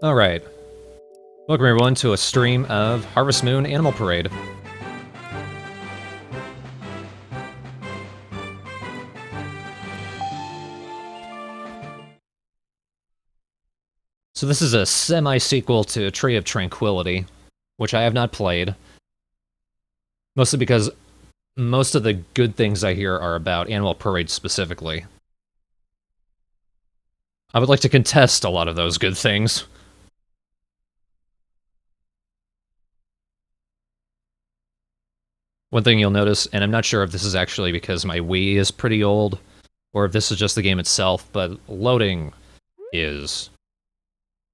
Alright. Welcome everyone to a stream of Harvest Moon Animal Parade. So this is a semi-sequel to Tree of Tranquility, which I have not played. Mostly because most of the good things I hear are about Animal Parade specifically. I would like to contest a lot of those good things. One thing you'll notice, and I'm not sure if this is actually because my Wii is pretty old, or if this is just the game itself, but loading is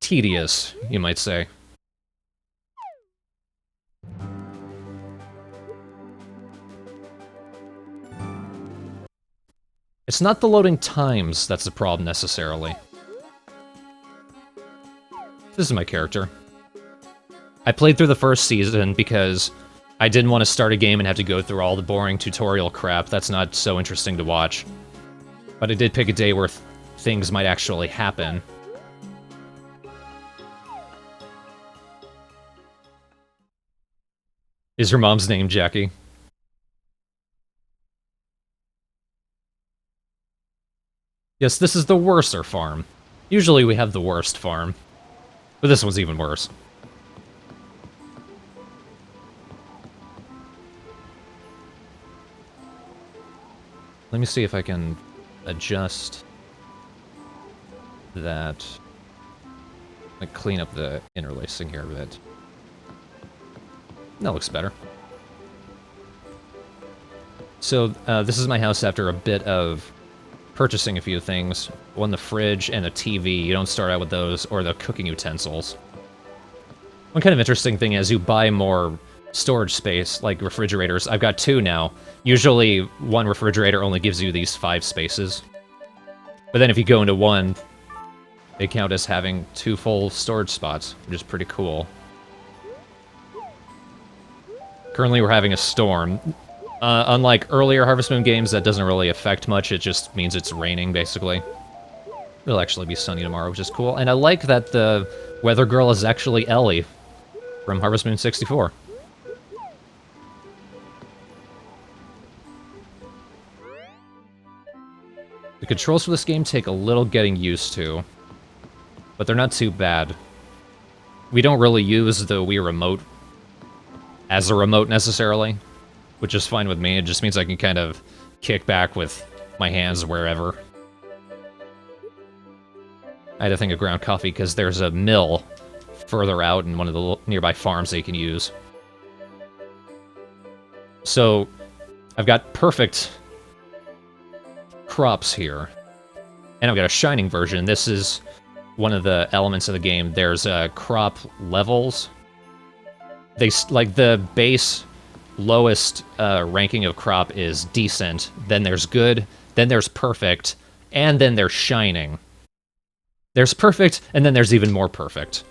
tedious, you might say. It's not the loading times that's the problem, necessarily. This is my character. I played through the first season because I didn't want to start a game and have to go through all the boring tutorial crap. That's not so interesting to watch. But I did pick a day where things might actually happen. Is your mom's name Jackie? Yes, this is the worser farm. Usually we have the worst farm. But this one's even worse. Let me see if I can adjust that. Like, clean up the interlacing here a bit. That looks better. So, this is my house after a bit of purchasing a few things. One, the fridge, and a TV. You don't start out with those, or the cooking utensils. One kind of interesting thing is you buy more storage space, like refrigerators. I've got 2 now. Usually, one refrigerator only gives you these 5 spaces. But then if you go into one, they count as having 2 full storage spots, which is pretty cool. Currently, we're having a storm. Unlike earlier Harvest Moon games, that doesn't really affect much. It just means it's raining, basically. It'll actually be sunny tomorrow, which is cool. And I like that the weather girl is actually Ellie from Harvest Moon 64. The controls for this game take a little getting used to, but they're not too bad. We don't really use the Wii Remote as a remote, necessarily, which is fine with me. It just means I can kind of kick back with my hands wherever. I had to think of ground coffee because there's a mill further out in one of the nearby farms that you can use. So, I've got perfect crops here. And I've got a shining version. This is one of the elements of the game. There's crop levels. Like, the base lowest ranking of crop is decent, then there's good, then there's perfect, and then there's shining. There's perfect, and then there's even more perfect.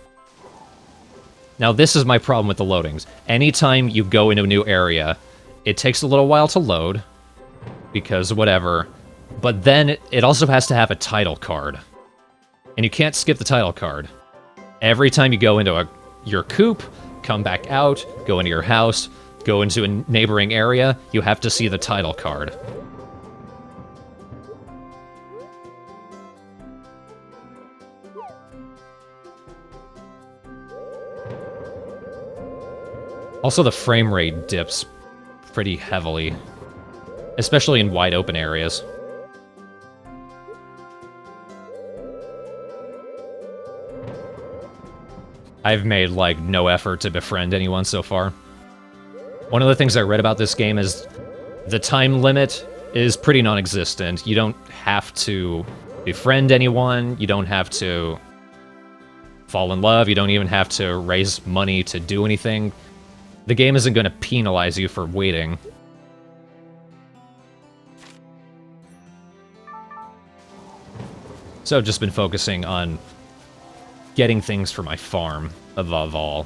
Now, this is my problem with the loadings. Anytime you go into a new area, it takes a little while to load, because whatever, but then it also has to have a title card. And you can't skip the title card. Every time you go into your coop, come back out, go into your house, go into a neighboring area, you have to see the title card. Also, the frame rate dips pretty heavily, especially in wide open areas. I've made, like, no effort to befriend anyone so far. One of the things I read about this game is the time limit is pretty non-existent. You don't have to befriend anyone, you don't have to fall in love, you don't even have to raise money to do anything. The game isn't going to penalize you for waiting. So I've just been focusing on getting things for my farm, above all.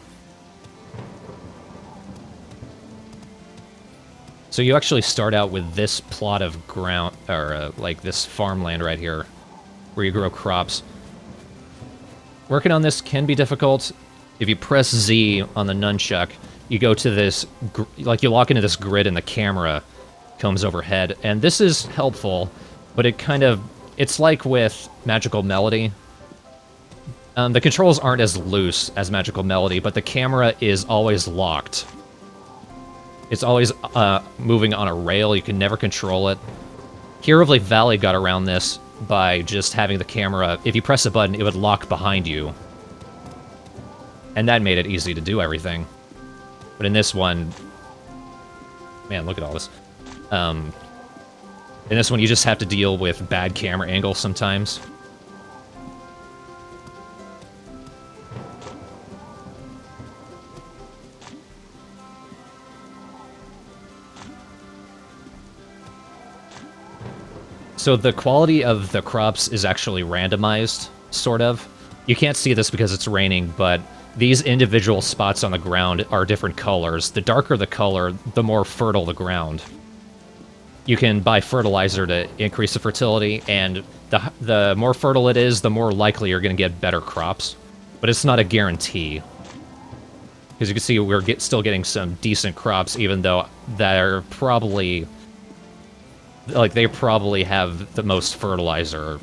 So you actually start out with this plot of ground, or like this farmland right here, where you grow crops. Working on this can be difficult. If you press Z on the nunchuck, you go to this, like you lock into this grid and the camera comes overhead. And this is helpful, but it's like with Magical Melody. The controls aren't as loose as Magical Melody, but the camera is always locked. It's always moving on a rail. You can never control it. Hero of Lake Valley got around this by just having the camera, if you press a button, it would lock behind you. And that made it easy to do everything. But in this one... Man, look at all this. In this one, you just have to deal with bad camera angles sometimes. So the quality of the crops is actually randomized, sort of. You can't see this because it's raining, but these individual spots on the ground are different colors. The darker the color, the more fertile the ground. You can buy fertilizer to increase the fertility, and the more fertile it is, the more likely you're going to get better crops. But it's not a guarantee. Because you can see we're still getting some decent crops, even though they're probably... Like, they probably have the most fertilizer,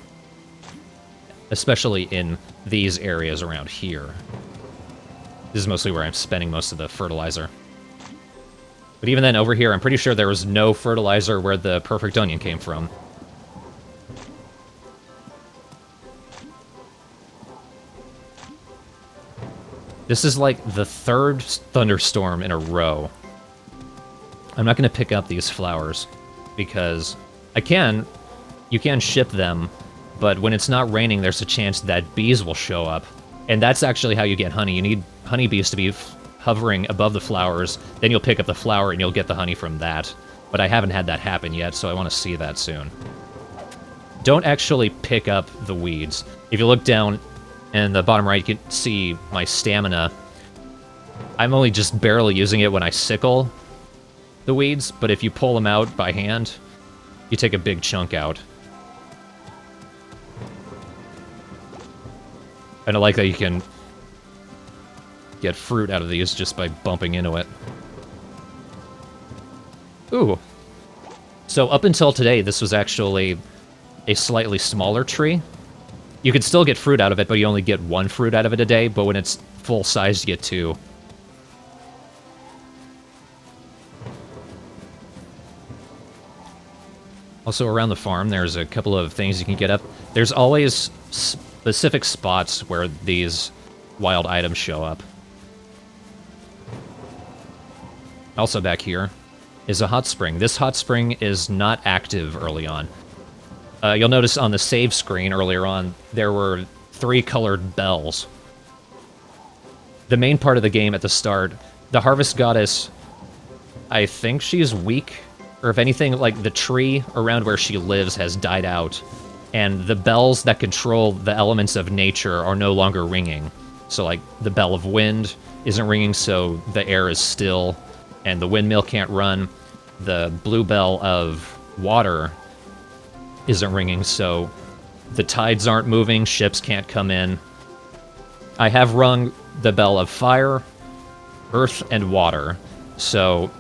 especially in these areas around here. This is mostly where I'm spending most of the fertilizer. But even then, over here, I'm pretty sure there was no fertilizer where the perfect onion came from. This is like the third thunderstorm in a row. I'm not going to pick up these flowers. Because you can ship them, but when it's not raining, there's a chance that bees will show up. And that's actually how you get honey. You need honeybees to be hovering above the flowers, then you'll pick up the flower and you'll get the honey from that. But I haven't had that happen yet, so I want to see that soon. Don't actually pick up the weeds. If you look down in the bottom right, you can see my stamina. I'm only just barely using it when I sickle the weeds, but if you pull them out by hand, you take a big chunk out. And I like that you can get fruit out of these just by bumping into it. Ooh. So up until today, this was actually a slightly smaller tree. You could still get fruit out of it, but you only get one fruit out of it a day, but when it's full size, you get two. Also, around the farm, there's a couple of things you can get up. There's always specific spots where these wild items show up. Also back here is a hot spring. This hot spring is not active early on. You'll notice on the save screen earlier on, there were 3 colored bells. The main part of the game at the start, the Harvest Goddess, I think she's weak. Or if anything, like, the tree around where she lives has died out, and the bells that control the elements of nature are no longer ringing. So, like, the bell of wind isn't ringing, so the air is still, and the windmill can't run. The blue bell of water isn't ringing, so the tides aren't moving, ships can't come in. I have rung the bell of fire, earth, and water, so...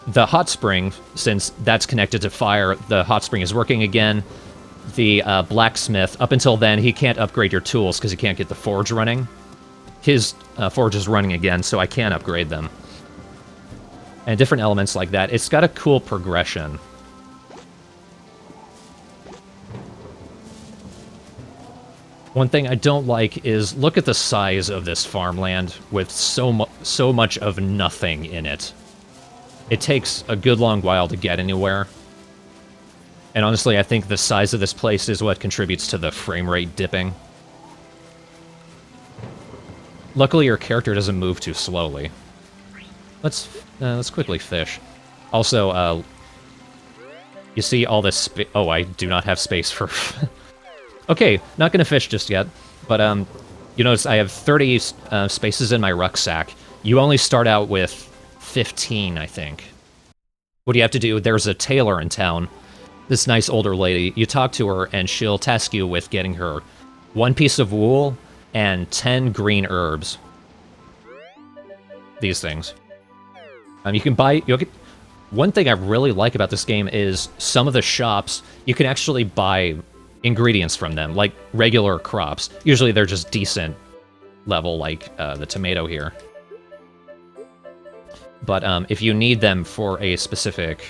The hot spring, since that's connected to fire, the hot spring is working again. The blacksmith, up until then, he can't upgrade your tools because he can't get the forge running. His forge is running again, so I can upgrade them. And different elements like that. It's got a cool progression. One thing I don't like is, look at the size of this farmland with so much of nothing in it. It takes a good long while to get anywhere. And honestly, I think the size of this place is what contributes to the frame rate dipping. Luckily, your character doesn't move too slowly. Let's quickly fish. Also, you see all this oh, I do not have space for... Okay, not gonna fish just yet. But, you notice I have 30 spaces in my rucksack. You only start out with 15, I think. What do you have to do? There's a tailor in town. This nice older lady. You talk to her, and she'll task you with getting her one piece of wool and 10 green herbs. These things. You can buy... One thing I really like about this game is some of the shops, you can actually buy ingredients from them, like regular crops. Usually they're just decent level, like the tomato here. But if you need them for a specific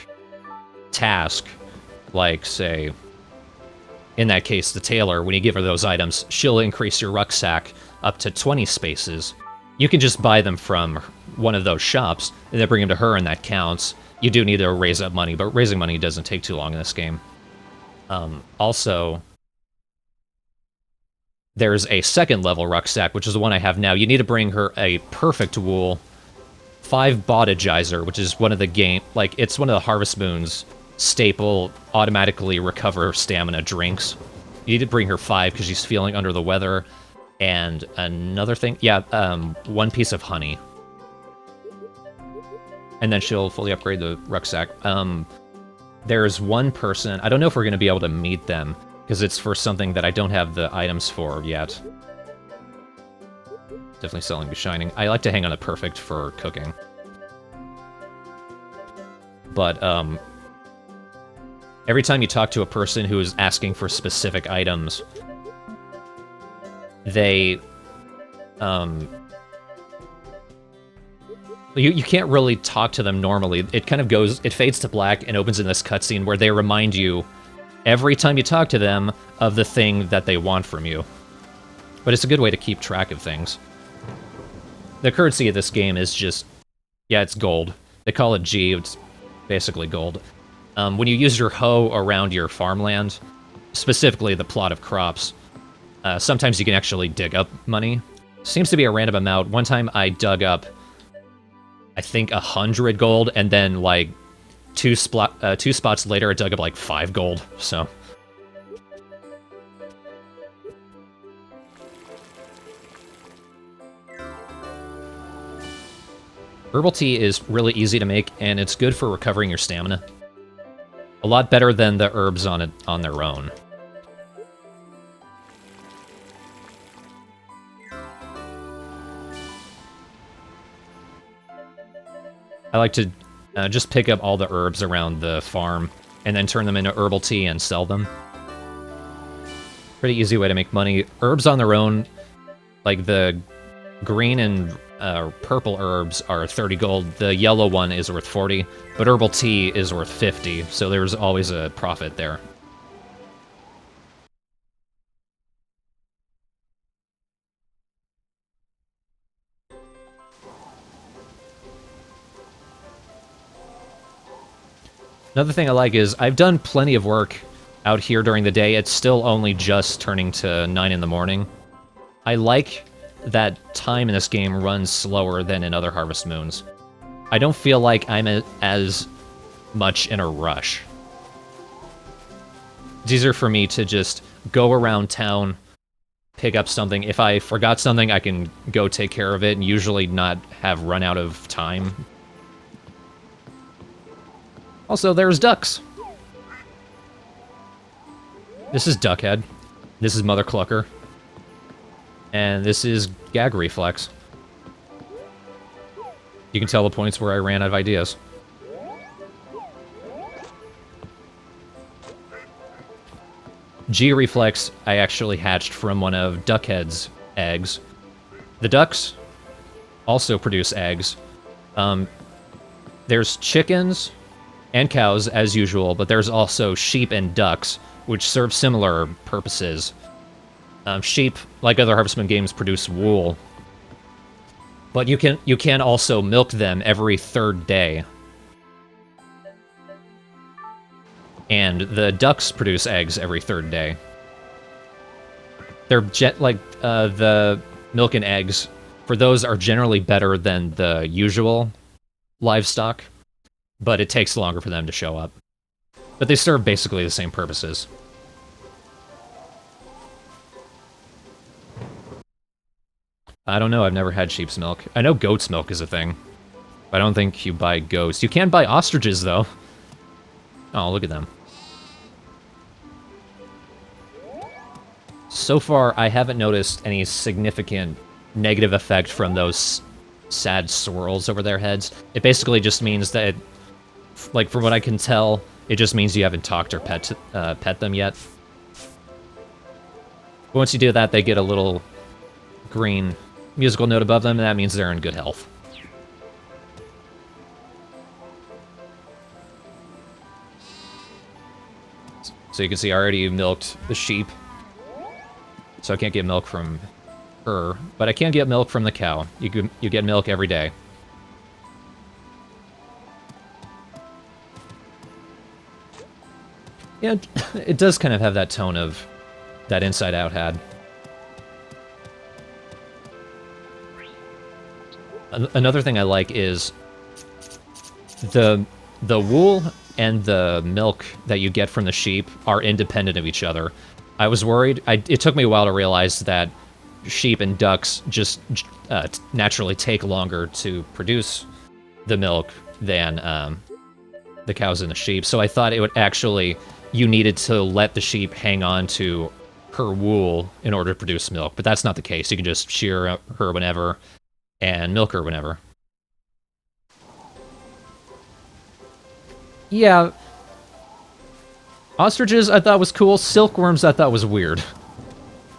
task, like, say, in that case, the tailor, when you give her those items, she'll increase your rucksack up to 20 spaces. You can just buy them from one of those shops, and then bring them to her, and that counts. You do need to raise up money, but raising money doesn't take too long in this game. Also, there's a second level rucksack, which is the one I have now. You need to bring her a perfect wool, 5 Botagizer, which is one of the game, like, it's one of the Harvest Moon's staple, automatically recover stamina drinks. You need to bring her 5 because she's feeling under the weather. And another thing, yeah, 1 piece of honey. And then she'll fully upgrade the rucksack. There's one person, I don't know if we're going to be able to meet them, because it's for something that I don't have the items for yet. Definitely selling the Shining. I like to hang on a perfect for cooking. But, every time you talk to a person who is asking for specific items, they, you can't really talk to them normally. It kind of goes, it fades to black and opens in this cutscene where they remind you, every time you talk to them, of the thing that they want from you. But it's a good way to keep track of things. The currency of this game is just, yeah, it's gold. They call it G, it's basically gold. When you use your hoe around your farmland, specifically the plot of crops, sometimes you can actually dig up money. Seems to be a random amount. One time I dug up, I think, 100 gold, and then, like, two spots later I dug up, like, 5 gold, so... Herbal tea is really easy to make, and it's good for recovering your stamina. A lot better than the herbs on their own. I like to just pick up all the herbs around the farm, and then turn them into herbal tea and sell them. Pretty easy way to make money. Herbs on their own, like the green and purple herbs are 30 gold. The yellow one is worth 40, but herbal tea is worth 50, so there's always a profit there. Another thing I like is I've done plenty of work out here during the day. It's still only just turning to 9 in the morning. I like that time in this game runs slower than in other Harvest Moons. I don't feel like I'm as much in a rush. It's easier for me to just go around town, pick up something. If I forgot something, I can go take care of it and usually not have run out of time. Also, there's ducks. This is Duckhead. This is Mother Clucker. And this is Gag Reflex. You can tell the points where I ran out of ideas. G Reflex I actually hatched from one of Duckhead's eggs. The ducks also produce eggs. There's chickens and cows, as usual, but there's also sheep and ducks, which serve similar purposes. Sheep, like other Harvest Moon games, produce wool. But you can also milk them every 3rd day. And the ducks produce eggs every 3rd day. They're the milk and eggs, for those are generally better than the usual livestock, but it takes longer for them to show up. But they serve basically the same purposes. I don't know, I've never had sheep's milk. I know goat's milk is a thing, but I don't think you buy goats. You can buy ostriches, though. Oh, look at them. so far, I haven't noticed any significant negative effect from those sad swirls over their heads. It basically just means that, like, from what I can tell, it just means you haven't talked or pet them yet. But once you do that, they get a little green musical note above them, and that means they're in good health. So you can see I already milked the sheep. So I can't get milk from her, but I can get milk from the cow. You get milk every day. Yeah, it does kind of have that tone of that Inside Out had. Another thing I like is the wool and the milk that you get from the sheep are independent of each other. I was worried. It took me a while to realize that sheep and ducks just naturally take longer to produce the milk than the cows and the sheep. So I thought it would actually, you needed to let the sheep hang on to her wool in order to produce milk. But that's not the case. You can just shear her whenever and milk her whenever. Yeah. Ostriches I thought was cool. Silkworms I thought was weird.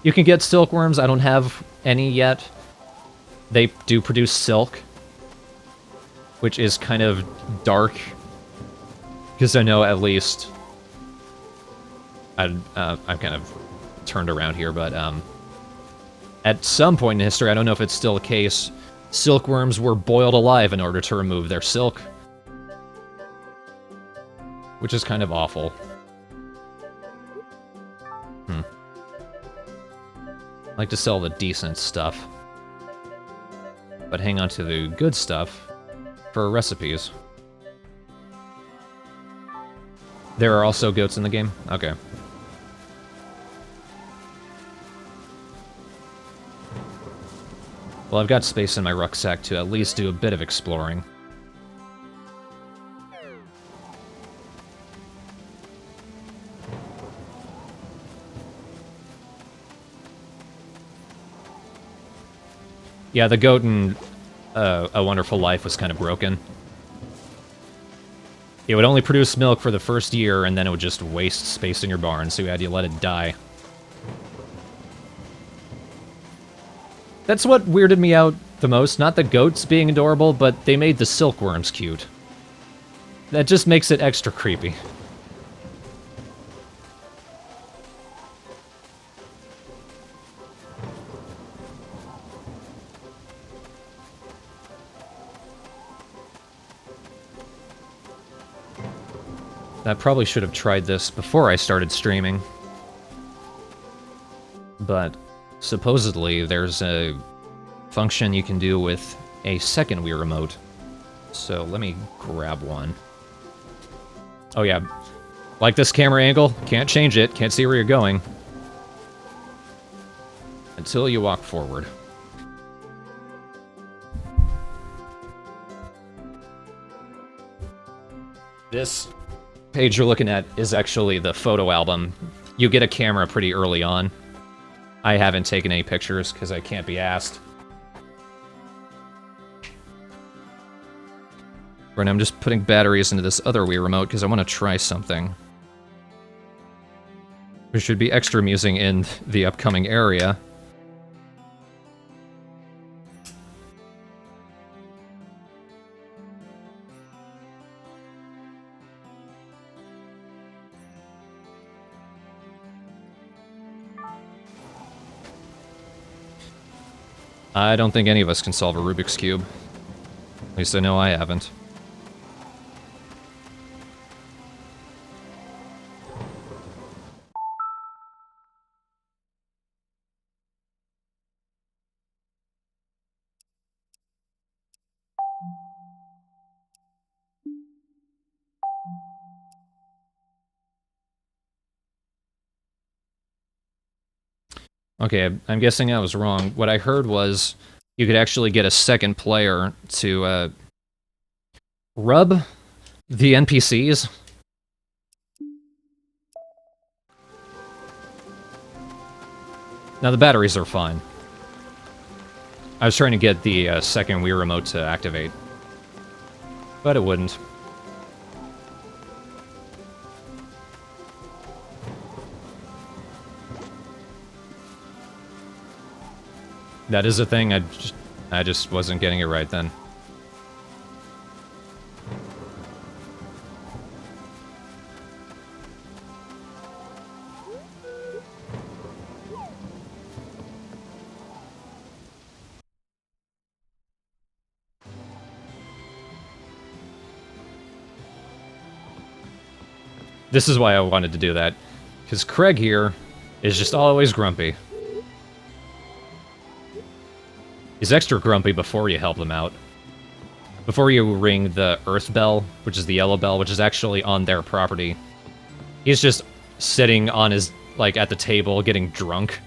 You can get silkworms. I don't have any yet. They do produce silk, which is kind of dark. Because I know at least... I'm kind of turned around here, but at some point in history, I don't know if it's still the case, silkworms were boiled alive in order to remove their silk. Which is kind of awful. I like to sell the decent stuff, but hang on to the good stuff for recipes. There are also goats in the game? Okay. Well, I've got space in my rucksack to at least do a bit of exploring. Yeah, the goat in A Wonderful Life was kind of broken. It would only produce milk for the first year, and then it would just waste space in your barn, so you had to let it die. That's what weirded me out the most. Not the goats being adorable, but they made the silkworms cute. That just makes it extra creepy. I probably should have tried this before I started streaming. But supposedly there's a function you can do with a second Wii remote. So let me grab one. Oh yeah, like this camera angle, can't change it, can't see where you're going. Until you walk forward. This page you're looking at is actually the photo album. You get a camera pretty early on. I haven't taken any pictures because I can't be asked. Right now I'm just putting batteries into this other Wii remote because I want to try something. We should be extra amusing in the upcoming area. I don't think any of us can solve a Rubik's Cube. At least I know I haven't. Okay, I'm guessing I was wrong. What I heard was you could actually get a second player to rub the NPCs. Now the batteries are fine. I was trying to get the second Wii remote to activate, but it wouldn't. That is a thing, I just wasn't getting it right then. This is why I wanted to do that, because Craig here is just always grumpy. He's extra grumpy before you help him out. Before you ring the Earth Bell, which is the yellow bell, which is actually on their property. He's just sitting on his, like, at the table, getting drunk.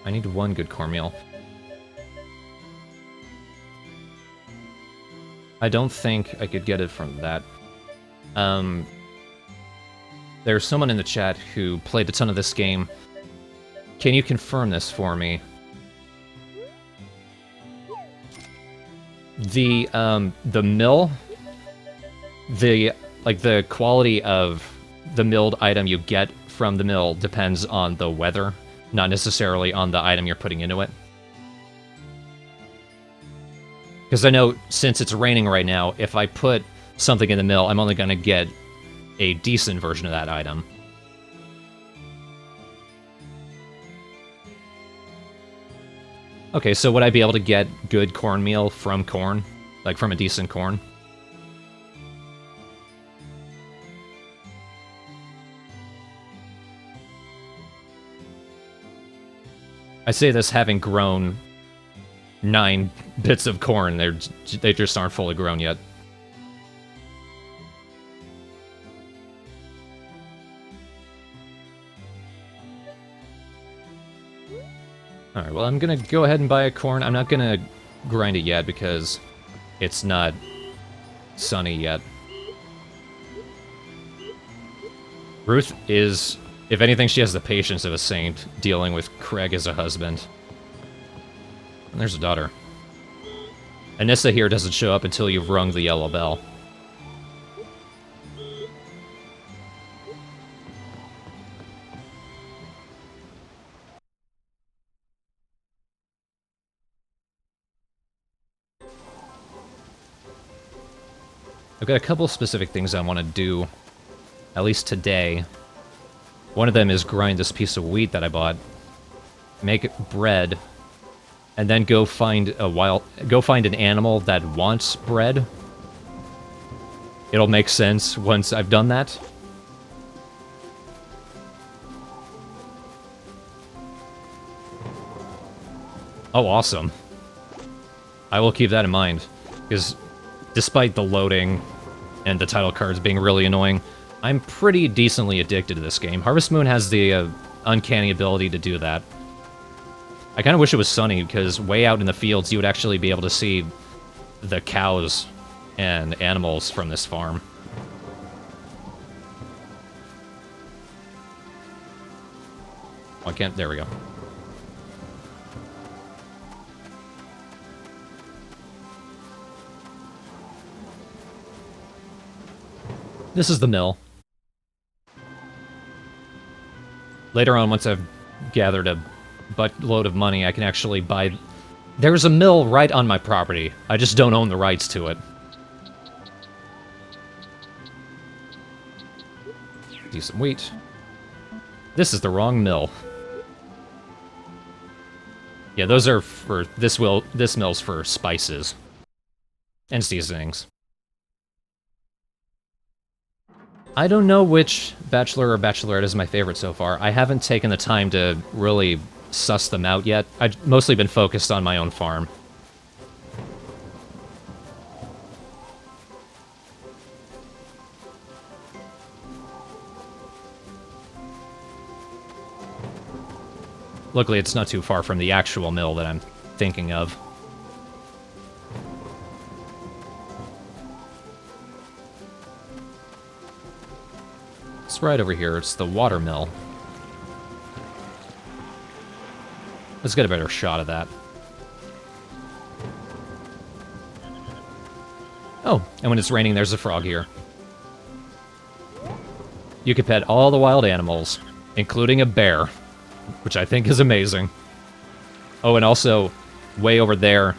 I need one good cornmeal. I don't think I could get it from that. There's someone in the chat who played a ton of this game. Can you confirm this for me? The mill, the quality of the milled item you get from the mill depends on the weather, not necessarily on the item you're putting into it. Because I know, since it's raining right now, if I put something in the mill, I'm only going to get a decent version of that item. Okay, so would I be able to get good cornmeal from corn? Like, from a decent corn? I say this having grown 9 bits of corn. They just aren't fully grown yet. Alright, well, I'm gonna go ahead and buy a corn. I'm not gonna grind it yet because it's not sunny yet. Ruth is, if anything, she has the patience of a saint, dealing with Craig as a husband. And there's a daughter. Anissa here doesn't show up until you've rung the yellow bell. I've got a couple specific things I want to do, at least today. One of them is grind this piece of wheat that I bought, make bread, and then go find an animal that wants bread. It'll make sense once I've done that. Oh, awesome. I will keep that in mind, because despite the loading and the title cards being really annoying, I'm pretty decently addicted to this game. Harvest Moon has the uncanny ability to do that. I kind of wish it was sunny, because way out in the fields you would actually be able to see the cows and animals from this farm. Oh, I can't, there we go. This is the mill. Later on, once I've gathered a buttload of money, I can actually buy... There's a mill right on my property. I just don't own the rights to it. Decent wheat. This is the wrong mill. Yeah, those are for... This mill's for spices. And seasonings. I don't know which Bachelor or Bachelorette is my favorite so far. I haven't taken the time to really suss them out yet. I've mostly been focused on my own farm. Luckily, it's not too far from the actual mill that I'm thinking of. It's right over here. It's the watermill. Let's get a better shot of that. Oh, and when it's raining, there's a frog here. You can pet all the wild animals, including a bear, which I think is amazing. Oh, and also, way over there,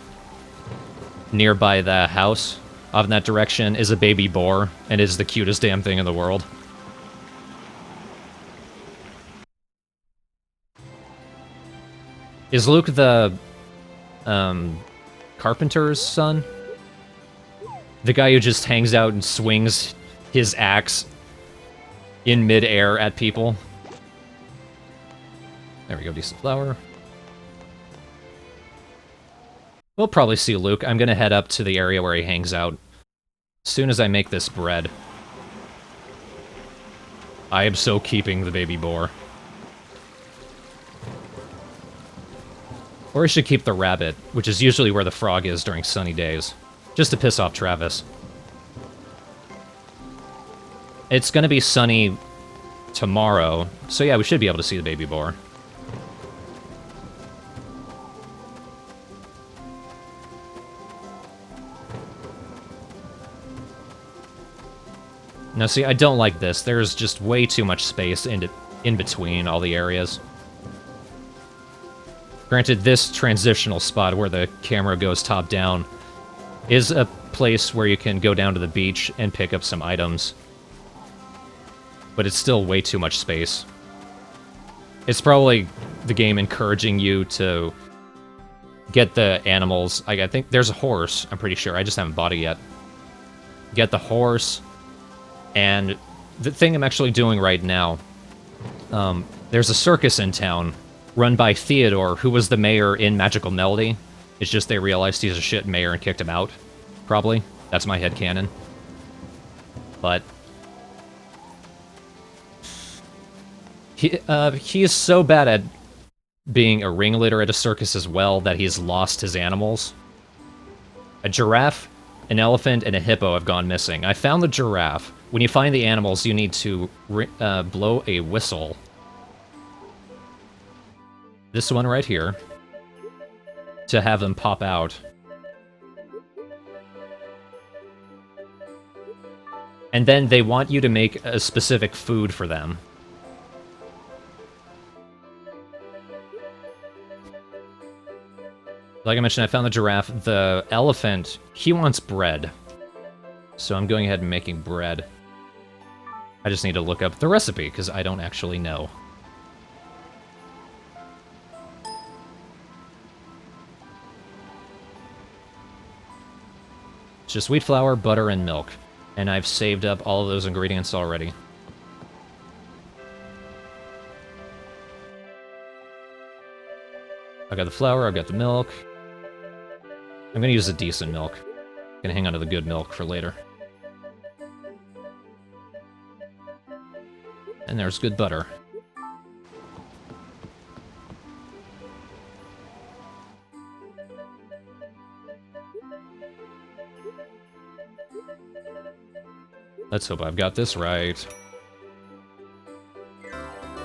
nearby the house, off in that direction, is a baby boar, and is the cutest damn thing in the world. Is Luke the, carpenter's son? The guy who just hangs out and swings his axe in mid-air at people? There we go, decent flower. We'll probably see Luke. I'm gonna head up to the area where he hangs out as soon as I make this bread. I am so keeping the baby boar. Or I should keep the rabbit, which is usually where the frog is during sunny days. Just to piss off Travis. It's gonna be sunny tomorrow, so yeah, we should be able to see the baby boar. Now see, I don't like this. There's just way too much space in between all the areas. Granted, this transitional spot where the camera goes top down is a place where you can go down to the beach and pick up some items. But it's still way too much space. It's probably the game encouraging you to get the animals. I think there's a horse, I'm pretty sure. I just haven't bought it yet. Get the horse, and the thing I'm actually doing right now, there's a circus in town run by Theodore, who was the mayor in Magical Melody. It's just they realized he's a shit mayor and kicked him out. Probably. That's my headcanon. But he is so bad at being a ringleader at a circus as well that he's lost his animals. A giraffe, an elephant, and a hippo have gone missing. I found the giraffe. When you find the animals, you need to blow a whistle. This one right here. To have them pop out. And then they want you to make a specific food for them. Like I mentioned, I found the giraffe. The elephant, he wants bread. So I'm going ahead and making bread. I just need to look up the recipe, because I don't actually know. It's just wheat flour, butter, and milk. And I've saved up all of those ingredients already. I got the flour, I've got the milk. I'm gonna use a decent milk. Gonna hang on to the good milk for later. And there's good butter. Let's hope I've got this right.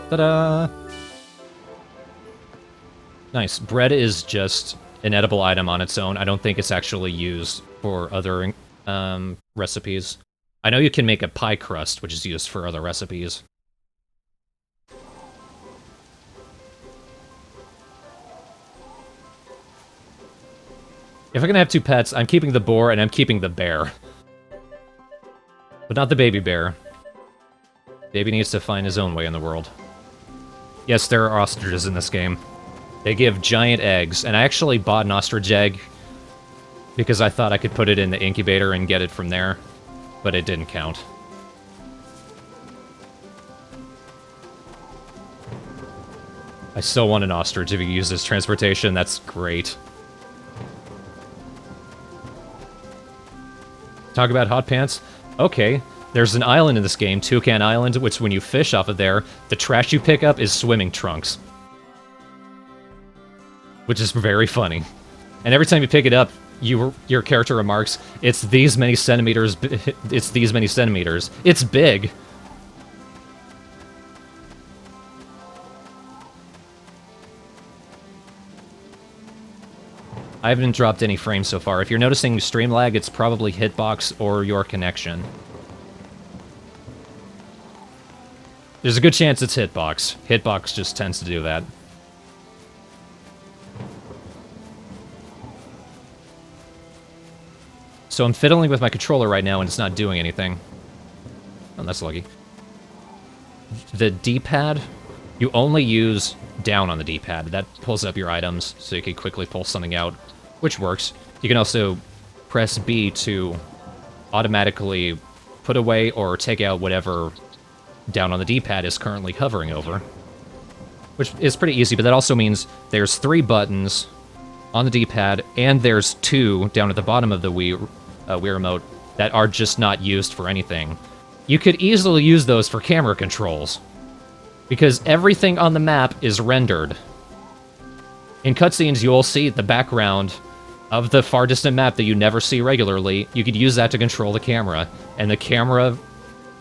Ta-da! Nice. Bread is just an edible item on its own. I don't think it's actually used for other recipes. I know you can make a pie crust, which is used for other recipes. If I'm gonna have two pets, I'm keeping the boar and I'm keeping the bear. But not the baby bear. Baby needs to find his own way in the world. Yes, there are ostriches in this game. They give giant eggs, and I actually bought an ostrich egg because I thought I could put it in the incubator and get it from there, but it didn't count. I still want an ostrich if you use this transportation, that's great. Talk about hot pants? Okay, there's an island in this game, Toucan Island, which when you fish off of there, the trash you pick up is swimming trunks. Which is very funny. And every time you pick it up, your character remarks, it's these many centimeters, it's these many centimeters. It's big! I haven't dropped any frames so far. If you're noticing stream lag, it's probably hitbox or your connection. There's a good chance it's hitbox. Hitbox just tends to do that. So I'm fiddling with my controller right now and it's not doing anything. Oh, that's lucky. The D-pad, you only use down on the D-pad. That pulls up your items, so you can quickly pull something out, which works. You can also press B to automatically put away or take out whatever down on the D-pad is currently hovering over, which is pretty easy, but that also means there's 3 buttons on the D-pad, and there's 2 down at the bottom of the Wii Remote that are just not used for anything. You could easily use those for camera controls, because everything on the map is rendered. In cutscenes, you'll see the background of the far distant map that you never see regularly. You could use that to control the camera, and the camera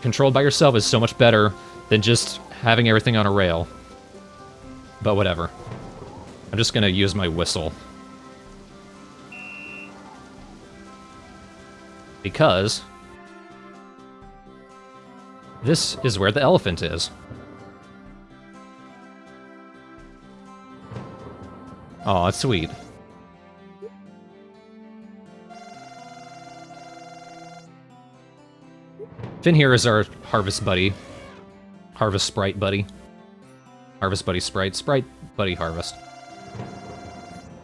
controlled by yourself is so much better than just having everything on a rail. But whatever. I'm just gonna use my whistle. Because this is where the elephant is. Aw, that's sweet. Finn here is our harvest buddy. Harvest sprite buddy. Harvest buddy sprite. Sprite buddy harvest.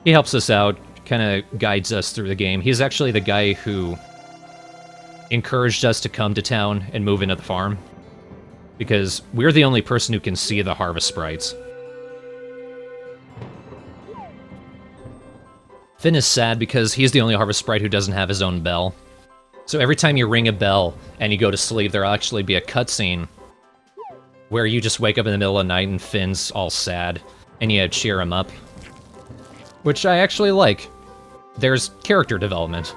He helps us out, kind of guides us through the game. He's actually the guy who encouraged us to come to town and move into the farm, because we're the only person who can see the harvest sprites. Finn is sad because he's the only harvest sprite who doesn't have his own bell. So every time you ring a bell and you go to sleep, there'll actually be a cutscene where you just wake up in the middle of the night and Finn's all sad, and you cheer him up. Which I actually like. There's character development.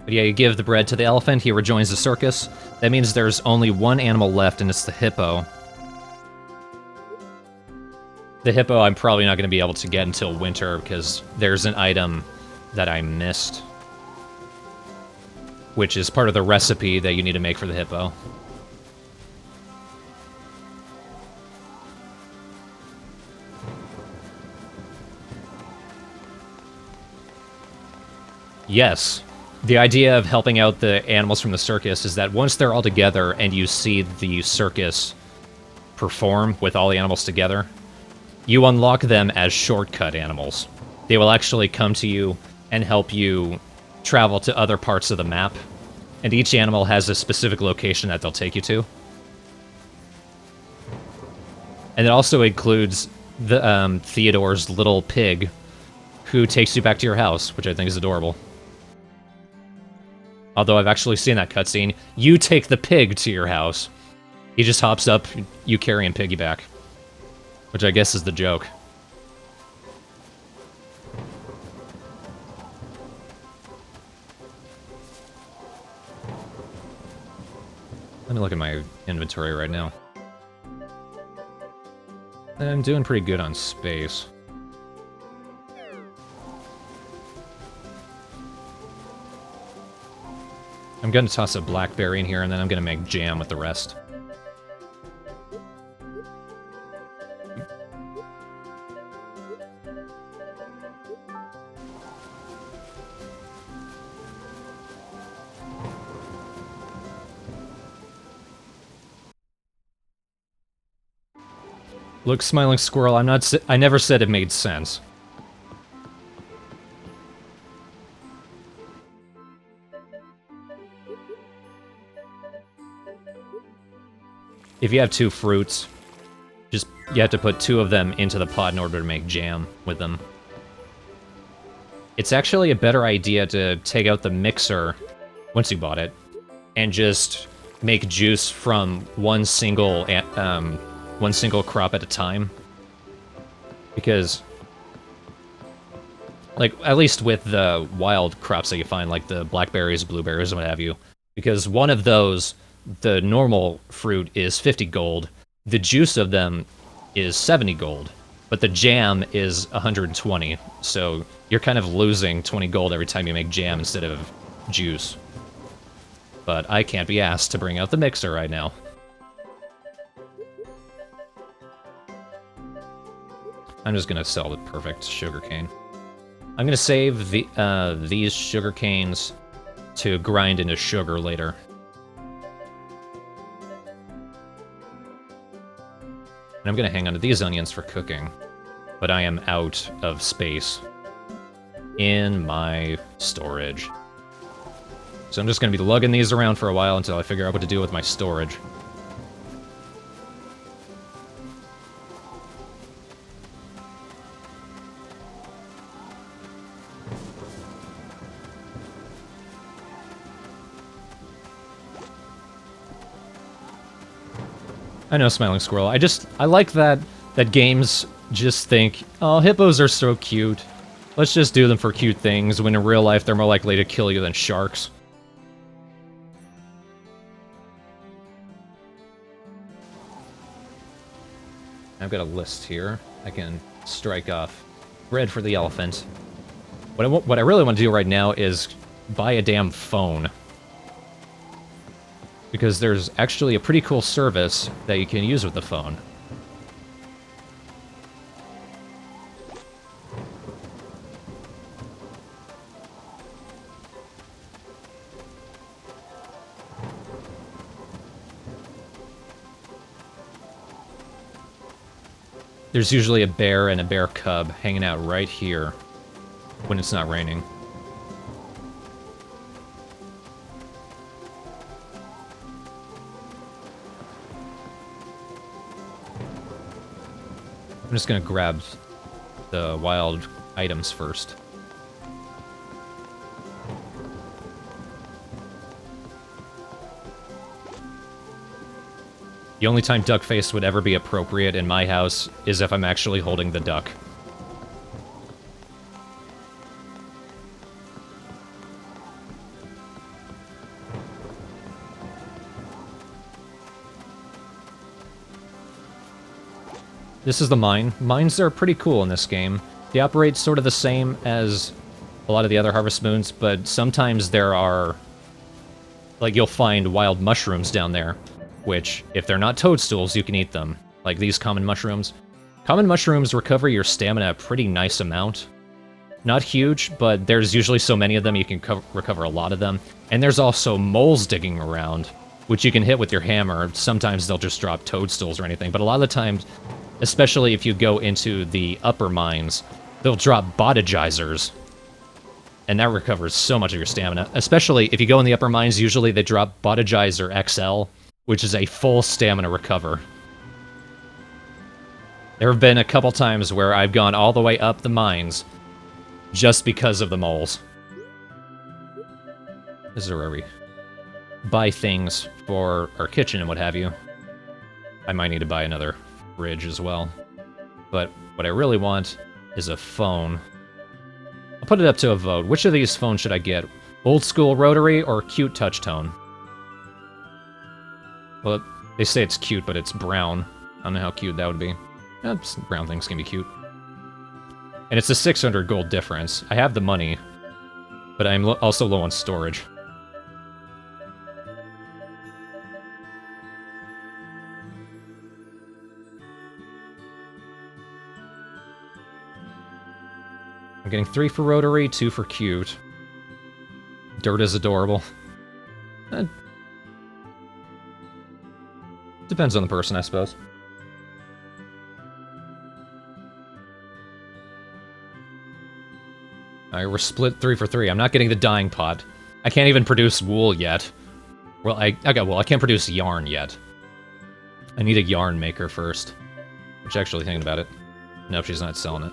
But yeah, you give the bread to the elephant, he rejoins the circus. That means there's only one animal left, and it's the hippo. The hippo I'm probably not going to be able to get until winter, because there's an item that I missed, which is part of the recipe that you need to make for the hippo. Yes. The idea of helping out the animals from the circus is that once they're all together and you see the circus perform with all the animals together, you unlock them as shortcut animals. They will actually come to you and help you travel to other parts of the map, and each animal has a specific location that they'll take you to. And it also includes the Theodore's little pig, who takes you back to your house, which I think is adorable. Although I've actually seen that cutscene. You take the pig to your house. He just hops up, you carry him piggyback. Which I guess is the joke. Let me look at my inventory right now. I'm doing pretty good on space. I'm gonna toss a blackberry in here, and then I'm gonna make jam with the rest. Look, smiling squirrel, I never said it made sense. If you have 2 fruits, you have to put 2 of them into the pot in order to make jam with them. It's actually a better idea to take out the mixer once you bought it and just make juice from one single crop at a time. Because, like, at least with the wild crops that you find, like the blackberries, blueberries, and what have you, because one of those the normal fruit is 50 gold. The juice of them is 70 gold. But the jam is 120. So you're kind of losing 20 gold every time you make jam instead of juice. But I can't be asked to bring out the mixer right now. I'm just gonna sell the perfect sugarcane. I'm gonna save these sugar canes to grind into sugar later. And I'm gonna hang on to these onions for cooking. But I am out of space in my storage. So I'm just gonna be lugging these around for a while until I figure out what to do with my storage. I know, Smiling Squirrel. I like that games just think, oh, hippos are so cute. Let's just do them for cute things, when in real life they're more likely to kill you than sharks. I've got a list here. I can strike off bread for the elephant. What I really want to do right now is buy a damn phone. Because there's actually a pretty cool service that you can use with the phone. There's usually a bear and a bear cub hanging out right here when it's not raining. I'm just gonna grab the wild items first. The only time duck face would ever be appropriate in my house is if I'm actually holding the duck. This is the mine. Mines are pretty cool in this game. They operate sort of the same as a lot of the other Harvest Moons, but sometimes there are... like, you'll find wild mushrooms down there, which, if they're not toadstools, you can eat them. Like these common mushrooms. Common mushrooms recover your stamina a pretty nice amount. Not huge, but there's usually so many of them you can recover a lot of them. And there's also moles digging around, which you can hit with your hammer. Sometimes they'll just drop toadstools or anything, but a lot of the times... especially if you go into the upper mines, they'll drop bodygizers. And that recovers so much of your stamina. Especially if you go in the upper mines, usually they drop Bodygizer XL, which is a full stamina recover. There have been a couple times where I've gone all the way up the mines just because of the moles. This is where we buy things for our kitchen and what have you. I might need to buy another fridge as well. But what I really want is a phone. I'll put it up to a vote. Which of these phones should I get? Old school rotary or cute touch tone? Well, they say it's cute, but it's brown. I don't know how cute that would be. Brown things can be cute. And it's a 600 gold difference. I have the money, but I'm also low on storage. I'm getting 3 for rotary, 2 for cute. Dirt is adorable. Depends on the person, I suppose. Alright, we're split 3 for 3. I'm not getting the dyeing pot. I can't even produce wool yet. Well, I got wool. I can't produce yarn yet. I need a yarn maker first. Which, actually, thinking about it. Nope, she's not selling it.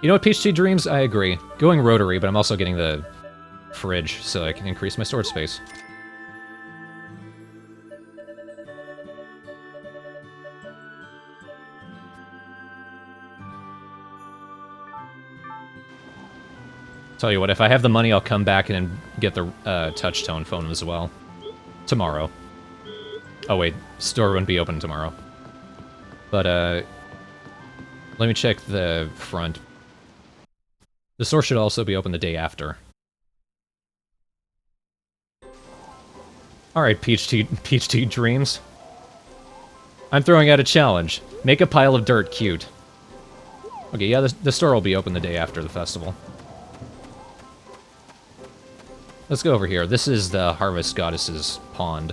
You know what, Peach Tea Dreams? I agree. Going rotary, but I'm also getting the fridge so I can increase my storage space. Tell you what, if I have the money, I'll come back and get the touch-tone phone as well. Tomorrow. Oh wait, store wouldn't be open tomorrow. But, let me check the front. The store should also be open the day after. Alright, Peach Tea Dreams. I'm throwing out a challenge. Make a pile of dirt cute. Okay, yeah, the store will be open the day after the festival. Let's go over here. This is the Harvest Goddess's pond.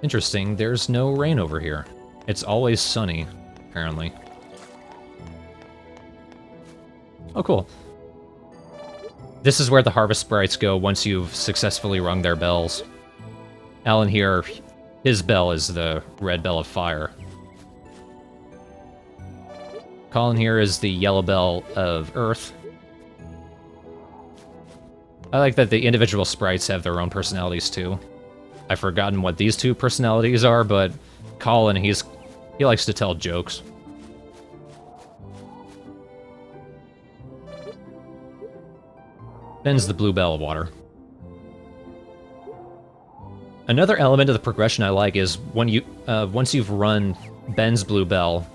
Interesting, there's no rain over here. It's always sunny, apparently. Oh, cool. This is where the harvest sprites go once you've successfully rung their bells. Alan here, his bell is the red bell of fire. Colin here is the yellow bell of earth. I like that the individual sprites have their own personalities too. I've forgotten what these two personalities are, but Colin, he likes to tell jokes. Ben's the blue bell of water. Another element of the progression I like is when you once you've run Ben's blue bell,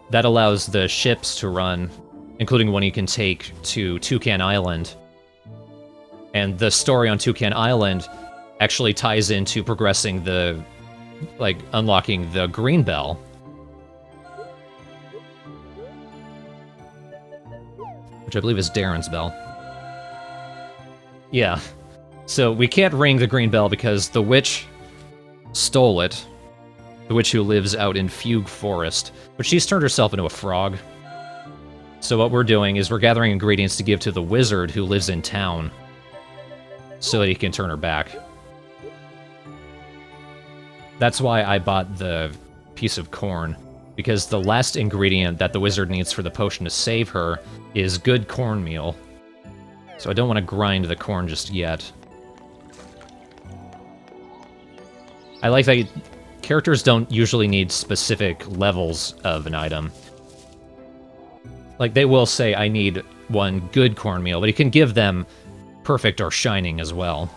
that allows the ships to run, including one you can take to Toucan Island. And the story on Toucan Island actually ties into progressing the, like, unlocking the green bell. Which I believe is Darren's bell. Yeah. So we can't ring the green bell because the witch stole it. The witch who lives out in Fugue Forest. But she's turned herself into a frog. So what we're doing is we're gathering ingredients to give to the wizard who lives in town, so that he can turn her back. That's why I bought the piece of corn, because the last ingredient that the wizard needs for the potion to save her is good cornmeal. So I don't want to grind the corn just yet. I like that characters don't usually need specific levels of an item. Like, they will say, I need one good cornmeal, but you can give them perfect or shining as well.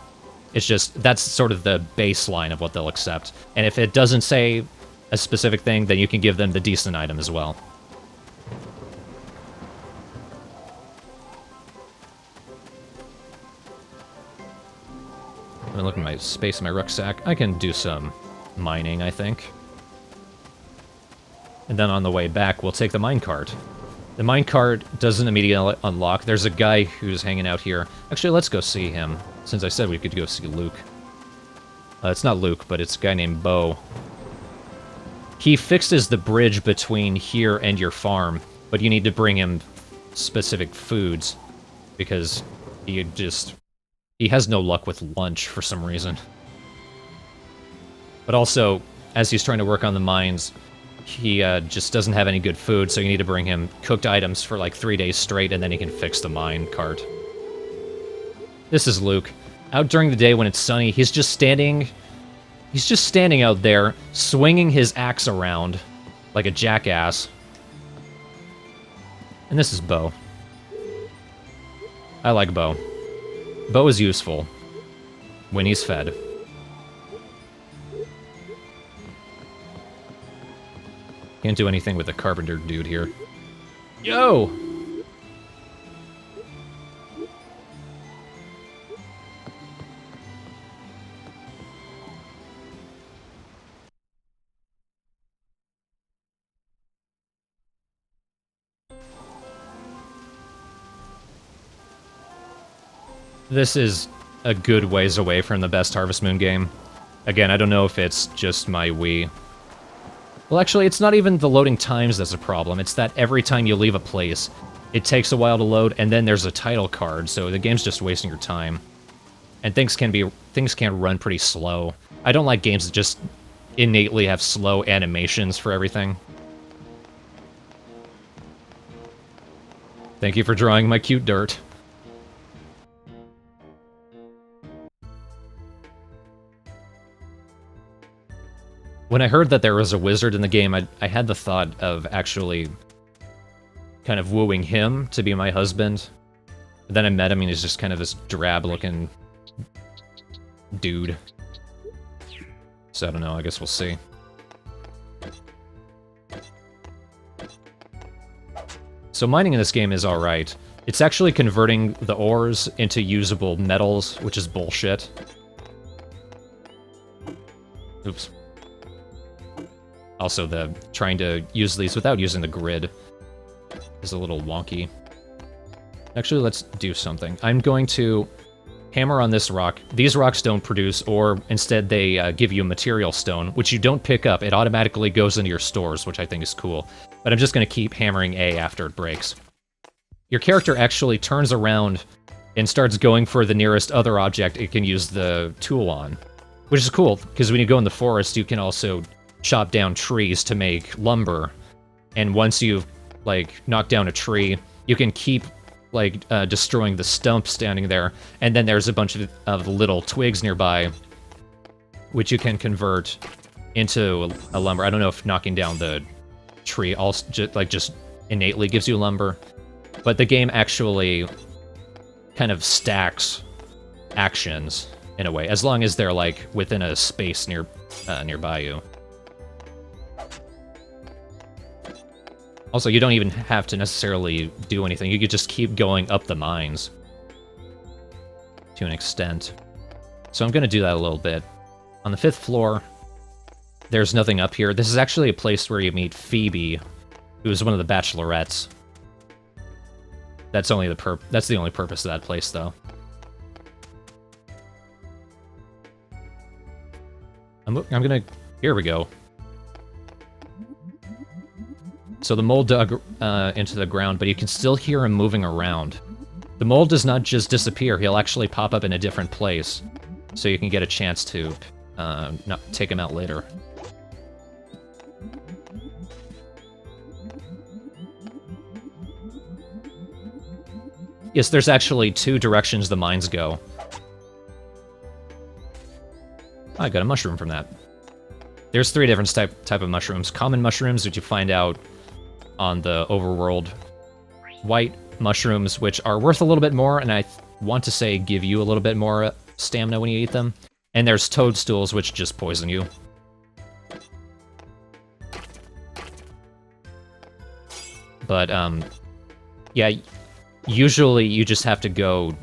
It's just, that's sort of the baseline of what they'll accept. And if it doesn't say a specific thing, then you can give them the decent item as well. I'm gonna look at my space in my rucksack. I can do some mining, I think. And then on the way back, we'll take the minecart. The minecart doesn't immediately unlock. There's a guy who's hanging out here. Actually, let's go see him, since I said we could go see Luke. It's not Luke, but it's a guy named Bo. He fixes the bridge between here and your farm, but you need to bring him specific foods, because he has no luck with lunch for some reason. But also, as he's trying to work on the mines, he just doesn't have any good food, so you need to bring him cooked items for like 3 days straight, and then he can fix the mine cart. This is Luke. Out during the day when it's sunny, he's just standing out there, swinging his axe around like a jackass. And this is Bo. I like Bo. Bo is useful when he's fed. Can't do anything with the carpenter dude here. Yo! This is a good ways away from the best Harvest Moon game. Again, I don't know if it's just my Wii. Well, actually, it's not even the loading times that's a problem. It's that every time you leave a place, it takes a while to load, and then there's a title card, so the game's just wasting your time. And things can run pretty slow. I don't like games that just innately have slow animations for everything. Thank you for drawing my cute dirt. When I heard that there was a wizard in the game, I had the thought of actually kind of wooing him to be my husband. But then I met him and he's just kind of this drab-looking dude. So I don't know, I guess we'll see. So mining in this game is alright. It's actually converting the ores into usable metals, which is bullshit. Oops. Also, the trying to use these without using the grid is a little wonky. Actually, let's do something. I'm going to hammer on this rock. These rocks don't produce ore. Instead, they give you a material stone, which you don't pick up. It automatically goes into your stores, which I think is cool. But I'm just going to keep hammering A after it breaks. Your character actually turns around and starts going for the nearest other object it can use the tool on. Which is cool, because when you go in the forest, you can also chop down trees to make lumber. And once you've, like, knocked down a tree, you can keep, like, destroying the stump standing there. And then there's a bunch of little twigs nearby, which you can convert into a lumber. I don't know if knocking down the tree also, just innately gives you lumber. But the game actually kind of stacks actions in a way, as long as they're, like, within a space nearby you. Also, you don't even have to necessarily do anything. You could just keep going up the mines to an extent. So I'm going to do that a little bit. On the 5th floor, there's nothing up here. This is actually a place where you meet Phoebe, who is one of the bachelorettes. That's the only purpose of that place, though. I'm gonna... Here we go. So the mole dug into the ground, but you can still hear him moving around. The mole does not just disappear, he'll actually pop up in a different place. So you can get a chance to not take him out later. Yes, there's actually 2 directions the mines go. I got a mushroom from that. There's 3 different type of mushrooms. Common mushrooms, which you find out on the overworld. White mushrooms, which are worth a little bit more, and I want to say give you a little bit more stamina when you eat them. And there's toadstools, which just poison you. But, yeah, usually you just have to go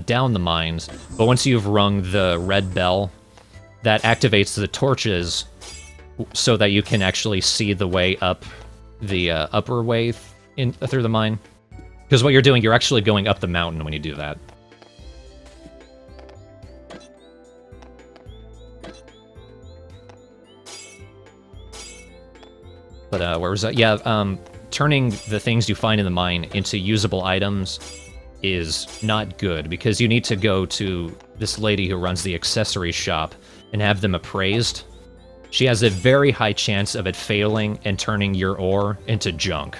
down the mines, but once you've rung the red bell, that activates the torches so that you can actually see the way up the upper way through the mine. Because what you're doing, you're actually going up the mountain when you do that. But where was that? Yeah, turning the things you find in the mine into usable items is not good, because you need to go to this lady who runs the accessory shop and have them appraised. She has a very high chance of it failing and turning your ore into junk.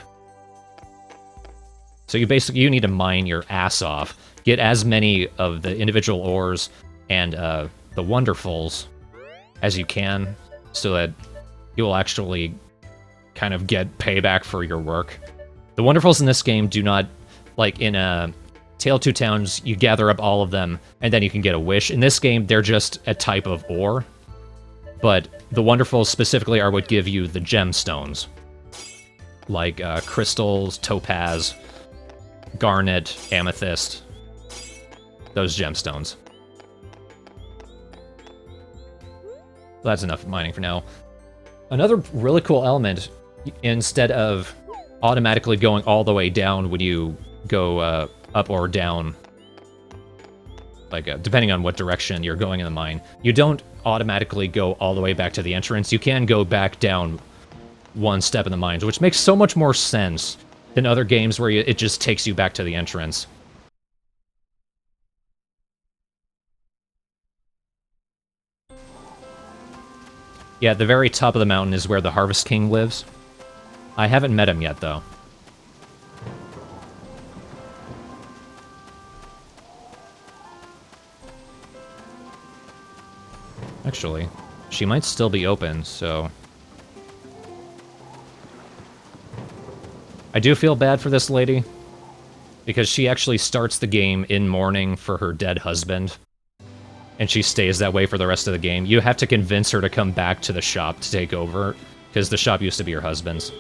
So you need to mine your ass off, get as many of the individual ores and the wonderfuls as you can, so that you'll actually kind of get payback for your work. The wonderfuls in this game do not, like in Tale of Two Towns, you gather up all of them, and then you can get a wish. In this game, they're just a type of ore, but the wonderfuls specifically are what give you the gemstones, like crystals, topaz, garnet, amethyst, those gemstones. That's enough mining for now. Another really cool element, instead of automatically going all the way down when you go up or down, like depending on what direction you're going in the mine, you don't automatically go all the way back to the entrance. You can go back down one step in the mines, which makes so much more sense than other games where it just takes you back to the entrance. Yeah, at the very top of the mountain is where the Harvest King lives. I haven't met him yet, though. Actually, she might still be open, so... I do feel bad for this lady, because she actually starts the game in mourning for her dead husband, and she stays that way for the rest of the game. You have to convince her to come back to the shop to take over, because the shop used to be her husband's.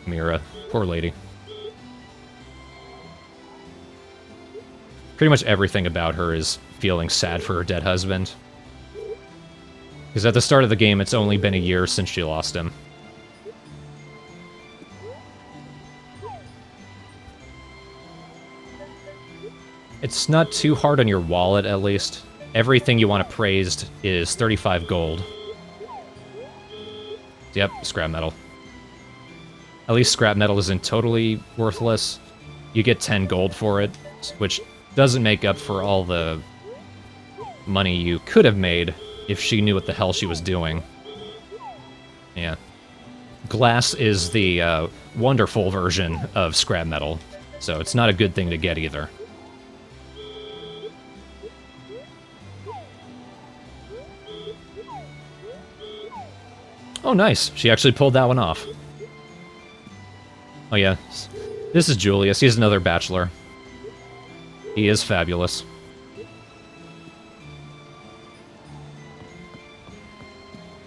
Mira. Poor lady. Pretty much everything about her is feeling sad for her dead husband. Because at the start of the game, it's only been a year since she lost him. It's not too hard on your wallet, at least. Everything you want appraised is 35 gold. Yep, scrap metal. At least scrap metal isn't totally worthless. You get 10 gold for it, which doesn't make up for all the money you could have made if she knew what the hell she was doing. Yeah. Glass is the wonderful version of scrap metal, so it's not a good thing to get either. Oh, nice. She actually pulled that one off. Oh, yeah. This is Julius. He's another bachelor. He is fabulous.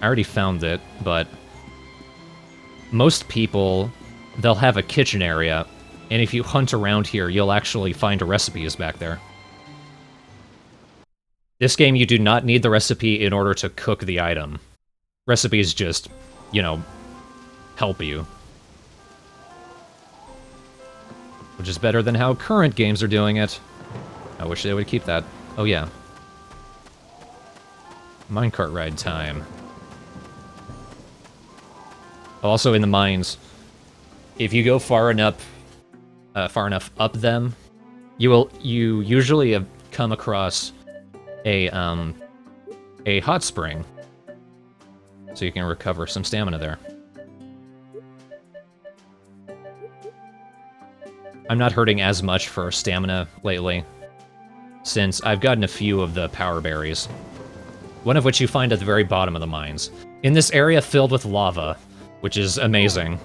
I already found it, but most people, they'll have a kitchen area, and if you hunt around here, you'll actually find a recipe is back there. This game, you do not need the recipe in order to cook the item. Recipes just, you know, help you. Which is better than how current games are doing it. I wish they would keep that. Oh, yeah. Minecart ride time. Also, in the mines, if you go far enough up them, you usually have come across a hot spring, so you can recover some stamina there. I'm not hurting as much for stamina lately, since I've gotten a few of the power berries, one of which you find at the very bottom of the mines, in this area filled with lava, which is amazing.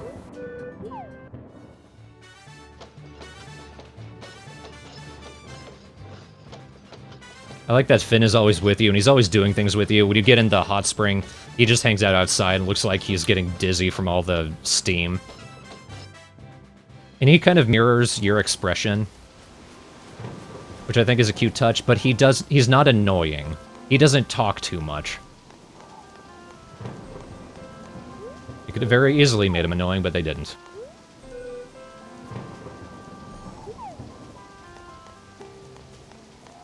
I like that Finn is always with you, and he's always doing things with you. When you get in the hot spring, he just hangs out outside and looks like he's getting dizzy from all the steam. And he kind of mirrors your expression, which I think is a cute touch, but he's not annoying. He doesn't talk too much. You could have very easily made him annoying, but they didn't.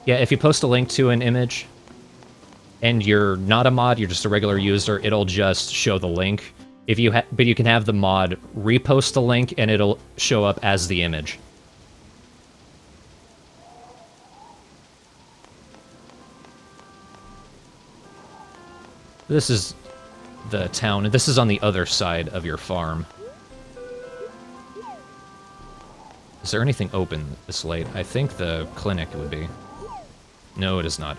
Yeah, if you post a link to an image, and you're not a mod, you're just a regular user, it'll just show the link. But you can have the mod repost the link, and it'll show up as the image. This is the town. This is on the other side of your farm. Is there anything open this late? I think the clinic would be. No, it is not.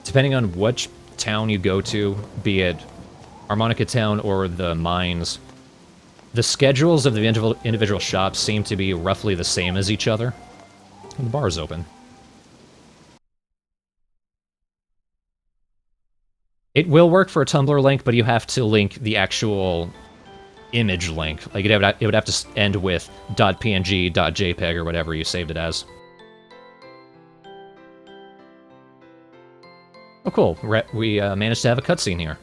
Depending on which town you go to, be it Harmonica Town or the mines, the schedules of the individual shops seem to be roughly the same as each other. And the bar is open. It will work for a Tumblr link, but you have to link the actual image link. Like, it would have to end with .png, .jpeg, or whatever you saved it as. Oh, cool. We managed to have a cutscene here.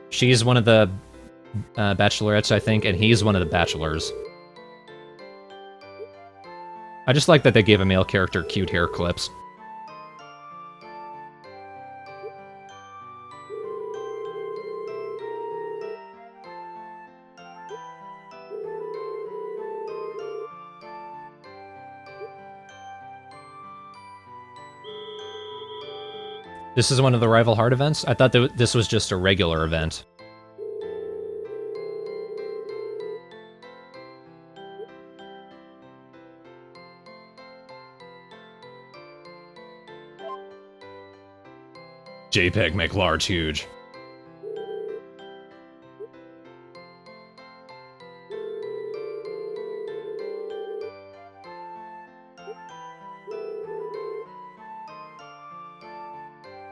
She's one of the bachelorettes, I think, and he's one of the bachelors. I just like that they gave a male character cute hair clips. This is one of the Rival Heart events? I thought that this was just a regular event. JPEG make large huge.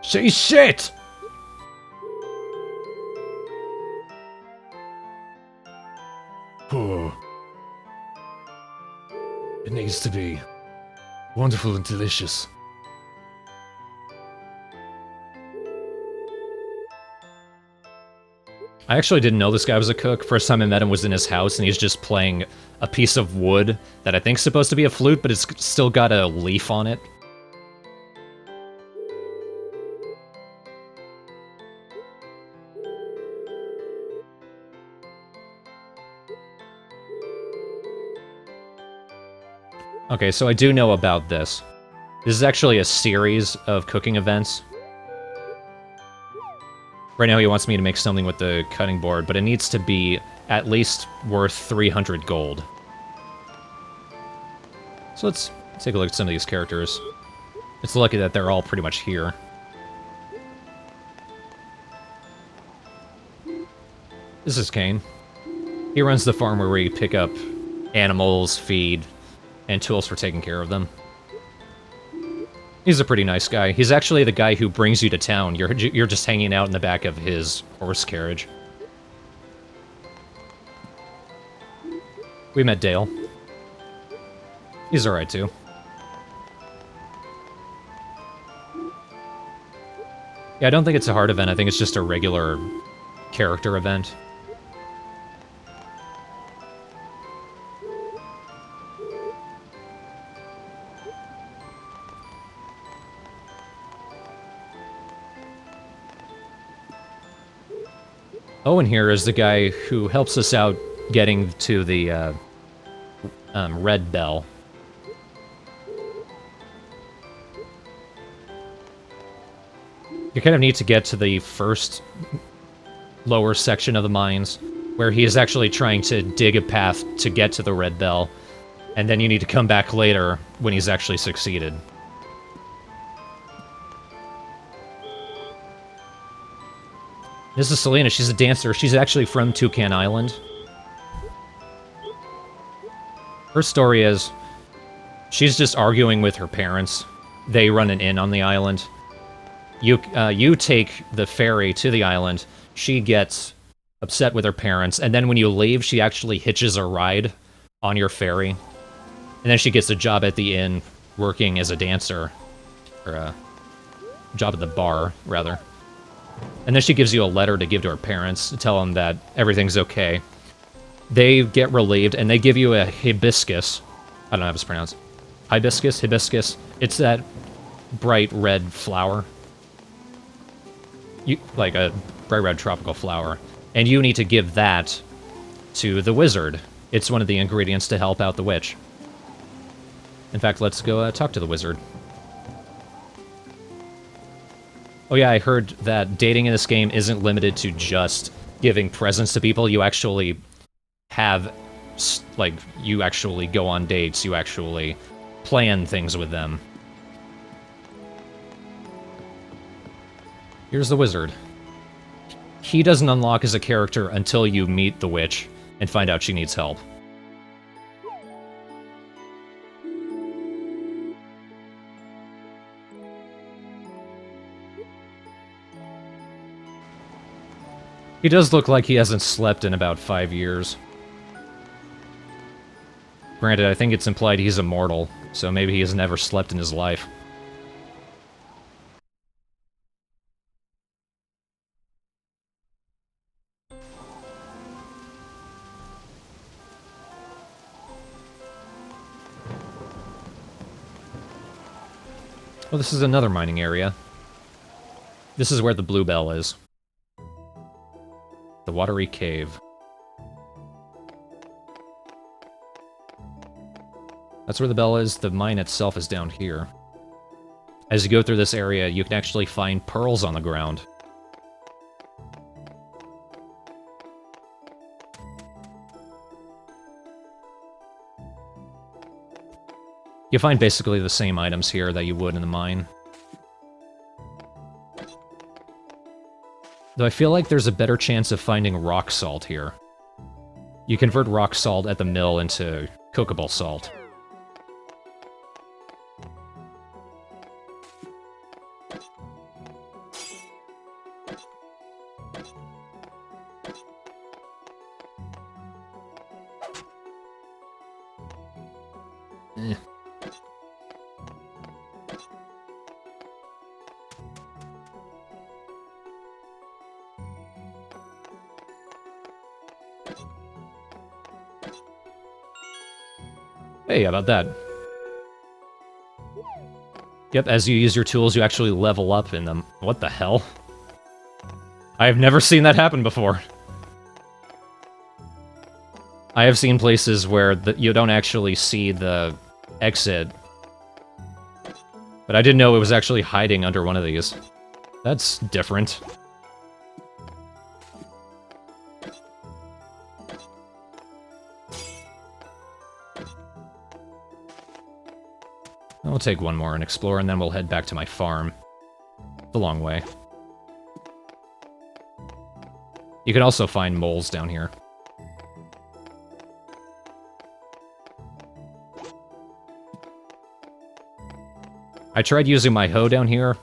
Say shit! Oh. It needs to be wonderful and delicious. I actually didn't know this guy was a cook. First time I met him was in his house, and he's just playing a piece of wood that I think is supposed to be a flute, but it's still got a leaf on it. Okay, so I do know about this. This is actually a series of cooking events. Right now he wants me to make something with the cutting board, but it needs to be at least worth 300 gold. So let's take a look at some of these characters. It's lucky that they're all pretty much here. This is Kane. He runs the farm where we pick up animals, feed, and tools for taking care of them. He's a pretty nice guy. He's actually the guy who brings you to town. You're just hanging out in the back of his horse carriage. We met Dale. He's alright too. Yeah, I don't think it's a hard event. I think it's just a regular character event. Owen here is the guy who helps us out getting to the Red Bell. You kind of need to get to the first lower section of the mines, where he is actually trying to dig a path to get to the Red Bell, and then you need to come back later when he's actually succeeded. This is Selena. She's a dancer. She's actually from Toucan Island. Her story is, she's just arguing with her parents. They run an inn on the island. You take the ferry to the island. She gets upset with her parents, and then when you leave, she actually hitches a ride on your ferry. And then she gets a job at the inn, working as a dancer. Or a job at the bar, rather. And then she gives you a letter to give to her parents to tell them that everything's okay. They get relieved, and they give you a hibiscus. I don't know how it's pronounced. Hibiscus. It's that bright red flower. Like a bright red tropical flower. And you need to give that to the wizard. It's one of the ingredients to help out the witch. In fact, let's go talk to the wizard. Oh yeah, I heard that dating in this game isn't limited to just giving presents to people. You actually have, like, you actually go on dates. You actually plan things with them. Here's the wizard. He doesn't unlock as a character until you meet the witch and find out she needs help. He does look like he hasn't slept in about 5 years. Granted, I think it's implied he's immortal, so maybe he has never slept in his life. Well, this is another mining area. This is where the Bluebell is. The watery cave. That's where the bell is. The mine itself is down here. As you go through this area, you can actually find pearls on the ground. You find basically the same items here that you would in the mine. Though I feel like there's a better chance of finding rock salt here. You convert rock salt at the mill into cookable salt. Hey, how about that? Yep, as you use your tools, you actually level up in them. What the hell? I've never seen that happen before. I have seen places where you don't actually see the exit. But I didn't know it was actually hiding under one of these. That's different. I'll take one more and explore, and then we'll head back to my farm. It's a long way. You can also find moles down here. I tried using my hoe down here.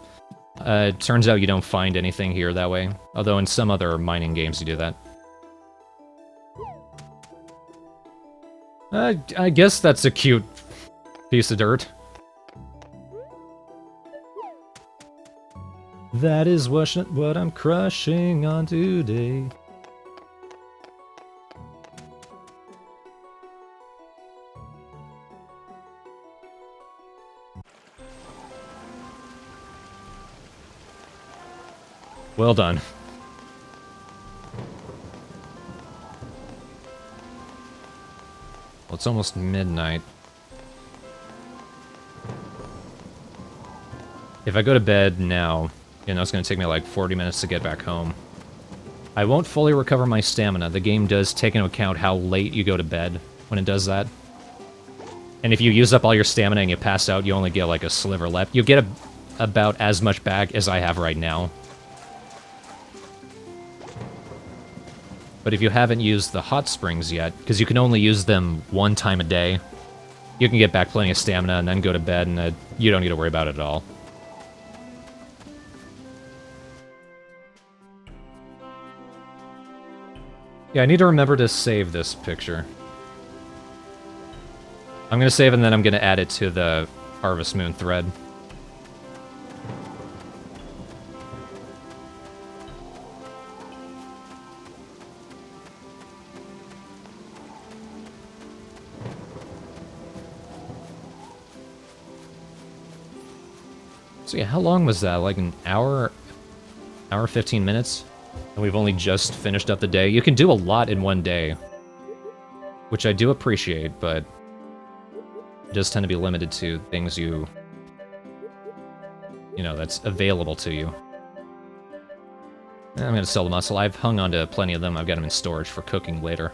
It turns out you don't find anything here that way. Although in some other mining games you do that. I guess that's a cute piece of dirt. That is what I'm crushing on today. Well done. Well, it's almost midnight. If I go to bed now, you know, it's going to take me like 40 minutes to get back home. I won't fully recover my stamina. The game does take into account how late you go to bed when it does that. And if you use up all your stamina and you pass out, you only get like a sliver left. You get about as much back as I have right now. But if you haven't used the hot springs yet, because you can only use them one time a day, you can get back plenty of stamina and then go to bed, and you don't need to worry about it at all. Yeah, I need to remember to save this picture. I'm going to save and then I'm going to add it to the Harvest Moon thread. So yeah, how long was that? Like an hour? Hour 15 minutes? And we've only just finished up the day. You can do a lot in one day, which I do appreciate, but it does tend to be limited to things you know, that's available to you. I'm gonna sell the muscle. I've hung on to plenty of them. I've got them in storage for cooking later.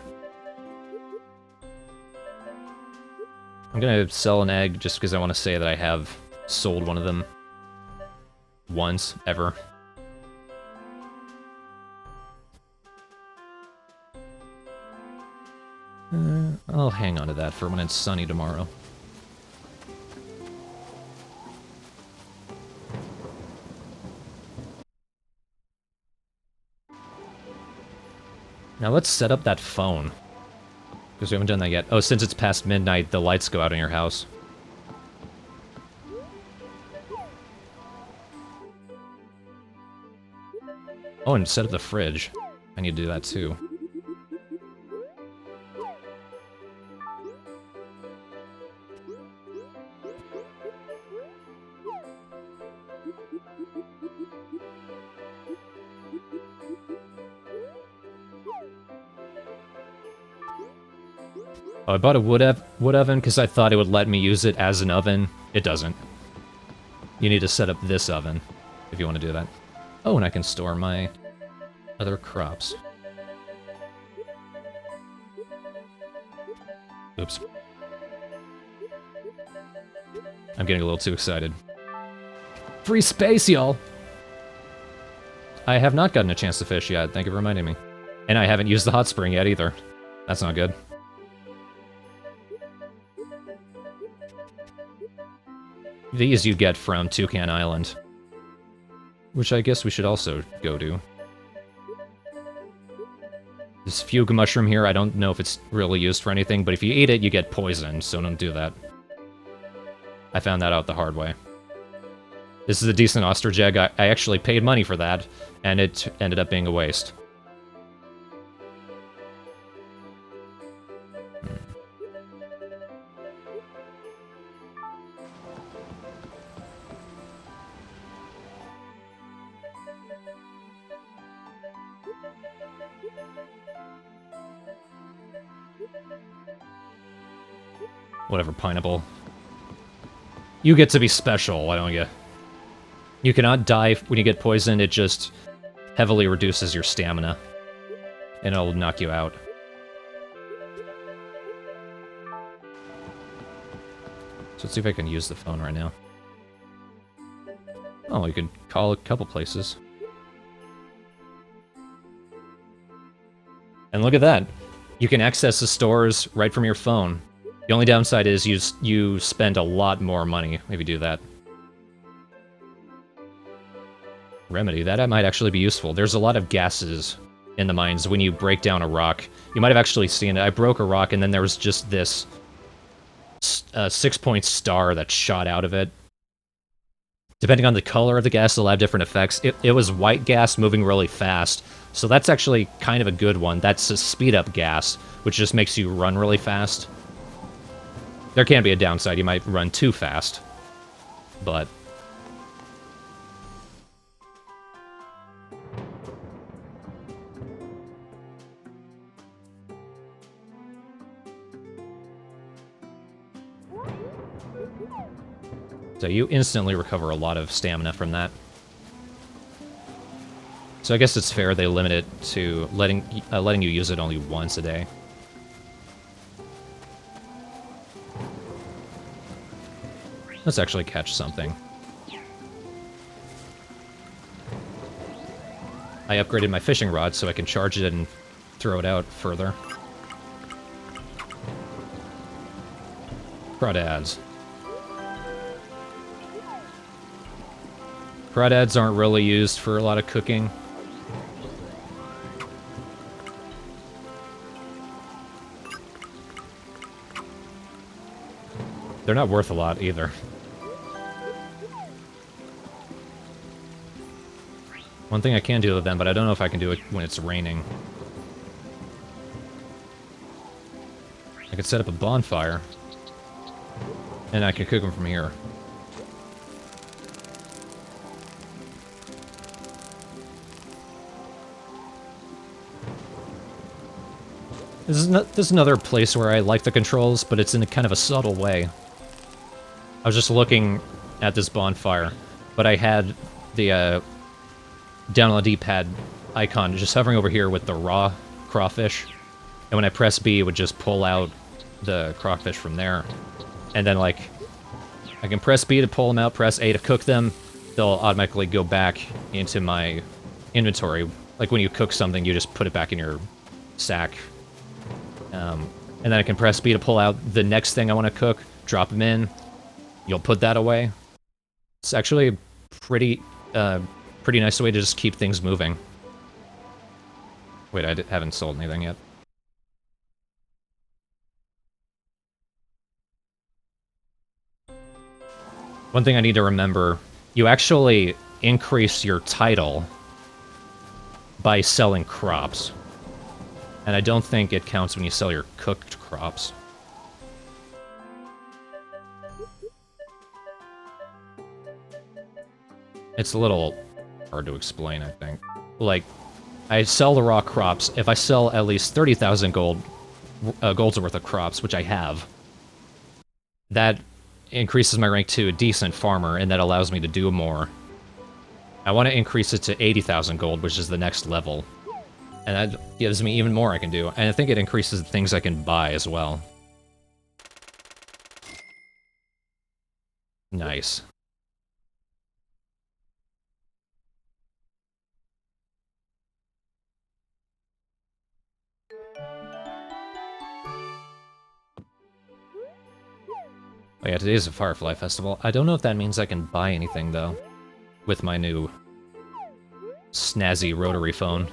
I'm gonna sell an egg just because I want to say that I have sold one of them once, ever. I'll hang on to that for when it's sunny tomorrow. Now let's set up that phone. Because we haven't done that yet. Oh, since it's past midnight, the lights go out in your house. Oh, and set up the fridge. I need to do that too. Oh, I bought a wood oven because I thought it would let me use it as an oven. It doesn't. You need to set up this oven if you want to do that. Oh, and I can store my other crops. Oops. I'm getting a little too excited. Free space, y'all! I have not gotten a chance to fish yet, thank you for reminding me. And I haven't used the hot spring yet either. That's not good. These you get from Toucan Island. Which I guess we should also go to. This fugue mushroom here, I don't know if it's really used for anything, but if you eat it, you get poisoned, so don't do that. I found that out the hard way. This is a decent ostrich egg. I actually paid money for that, and it ended up being a waste. Whatever, pineapple. You get to be special, why don't you? You cannot die when you get poisoned, it just heavily reduces your stamina. And it'll knock you out. So let's see if I can use the phone right now. Oh, you could call a couple places. And look at that! You can access the stores right from your phone. The only downside is you spend a lot more money if you do that. Remedy, that might actually be useful. There's a lot of gases in the mines when you break down a rock. You might have actually seen it. I broke a rock and then there was just this 6-point star that shot out of it. Depending on the color of the gas, it'll have different effects. It was white gas moving really fast, so that's actually kind of a good one. That's a speed-up gas, which just makes you run really fast. There can be a downside, you might run too fast, but... So you instantly recover a lot of stamina from that. So I guess it's fair they limit it to letting you use it only once a day. Let's actually catch something. I upgraded my fishing rod so I can charge it and throw it out further. Crawdads. Crawdads aren't really used for a lot of cooking. They're not worth a lot either. One thing I can do with them, but I don't know if I can do it when it's raining. I could set up a bonfire. And I can cook them from here. This is another place where I like the controls, but it's in a kind of a subtle way. I was just looking at this bonfire, but I had the down on the D-pad icon just hovering over here with the raw crawfish, and when I press B, it would just pull out the crawfish from there. And then, like, I can press B to pull them out, press A to cook them, they'll automatically go back into my inventory. Like, when you cook something, you just put it back in your sack. And then I can press B to pull out the next thing I want to cook, drop them in, you'll put that away. It's actually a pretty nice way to just keep things moving. Wait, I haven't sold anything yet. One thing I need to remember, you actually increase your title by selling crops. And I don't think it counts when you sell your cooked crops. It's a little hard to explain, I think. Like, I sell the raw crops. If I sell at least 30,000 gold's worth of crops, which I have, that increases my rank to a decent farmer, and that allows me to do more. I want to increase it to 80,000 gold, which is the next level. And that gives me even more I can do. And I think it increases the things I can buy as well. Nice. Oh yeah, today's a Firefly Festival. I don't know if that means I can buy anything, though, with my new snazzy rotary phone.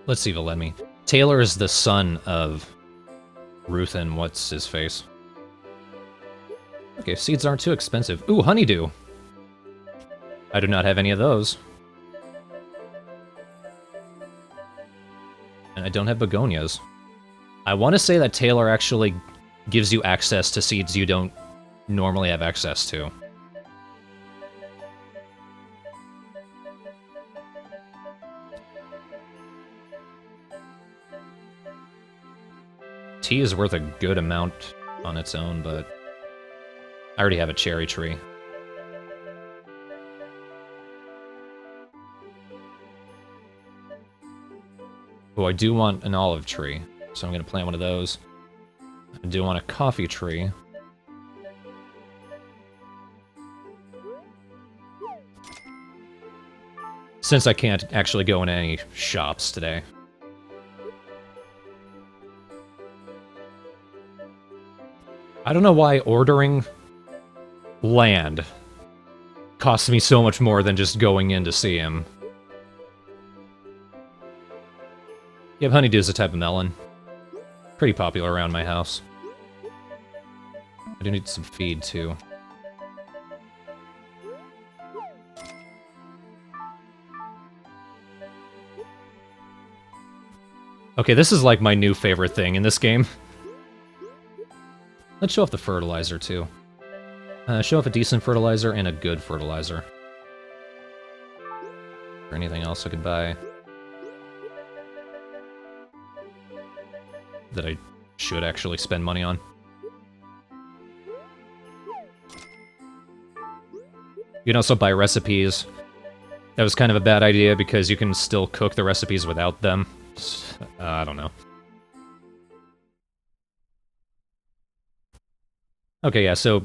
Let's see if it'll let me. Taylor is the son of Ruth and what's-his-face. Okay, seeds aren't too expensive. Ooh, honeydew! I do not have any of those. And I don't have begonias. I want to say that Taylor actually gives you access to seeds you don't normally have access to. Tea is worth a good amount on its own, but I already have a cherry tree. Oh, I do want an olive tree, so I'm going to plant one of those. I do want a coffee tree. Since I can't actually go into any shops today. I don't know why ordering land costs me so much more than just going in to see him. Yep, honeydew's a type of melon. Pretty popular around my house. I do need some feed, too. Okay, this is like my new favorite thing in this game. Let's show off the fertilizer, too. Show off a decent fertilizer and a good fertilizer. Or anything else I could buy that I should actually spend money on. You can also buy recipes. That was kind of a bad idea because you can still cook the recipes without them. I don't know. Okay, yeah, so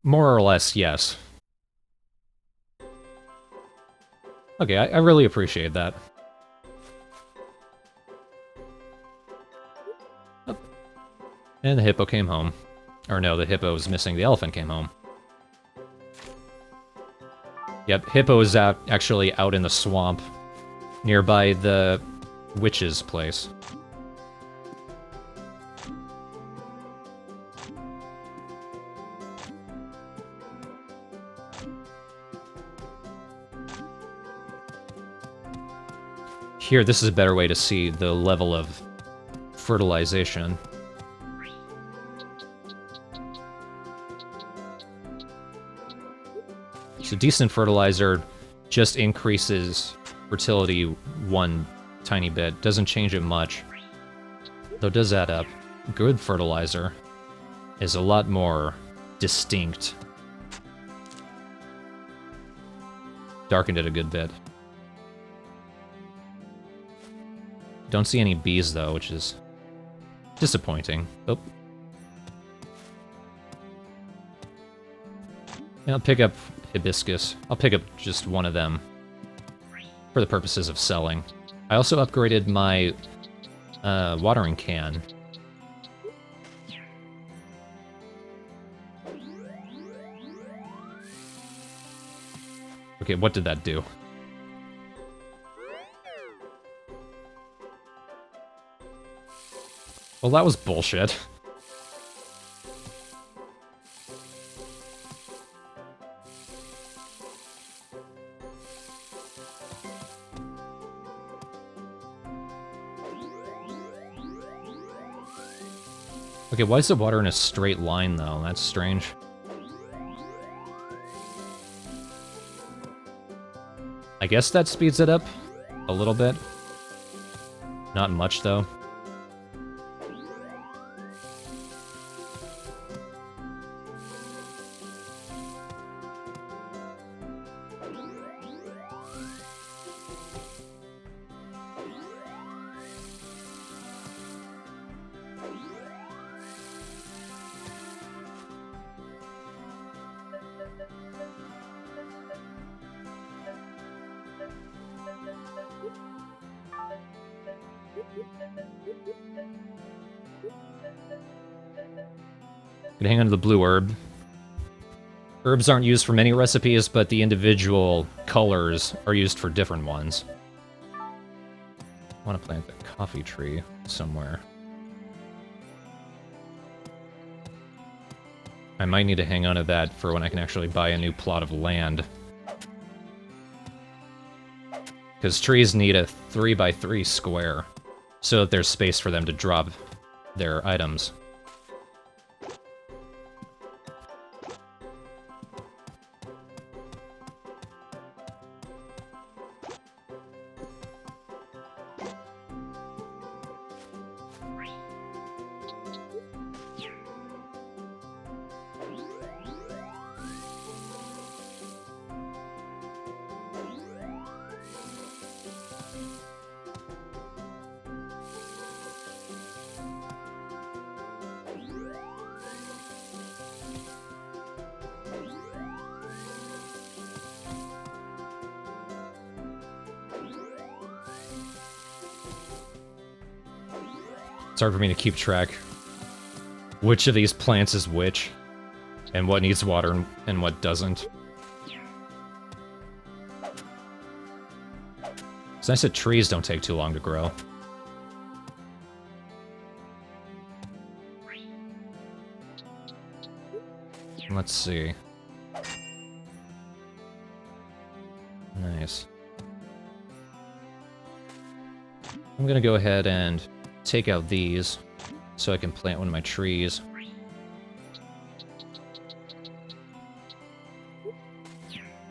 more or less, yes. Okay, I really appreciate that. Oh. And the hippo came home. Or no, the hippo was missing. The elephant came home. Yep, hippo is actually out in the swamp nearby the witch's place. Here, this is a better way to see the level of fertilization. So decent fertilizer just increases fertility one tiny bit. Doesn't change it much, though it does add up. Good fertilizer is a lot more distinct. Darkened it a good bit. Don't see any bees, though, which is disappointing. Oh. And I'll pick up hibiscus. I'll pick up just one of them for the purposes of selling. I also upgraded my watering can. Okay, what did that do? Well, that was bullshit. Okay, why is the water in a straight line, though? That's strange. I guess that speeds it up a little bit. Not much, though. Can hang on to the blue herb. Herbs aren't used for many recipes, but the individual colors are used for different ones. I want to plant the coffee tree somewhere. I might need to hang on to that for when I can actually buy a new plot of land. Because trees need a 3x3 square, so that there's space for them to drop their items. It's hard for me to keep track which of these plants is which, and what needs water and what doesn't. It's nice that trees don't take too long to grow. Let's see. Nice. I'm gonna go ahead and take out these so I can plant one of my trees.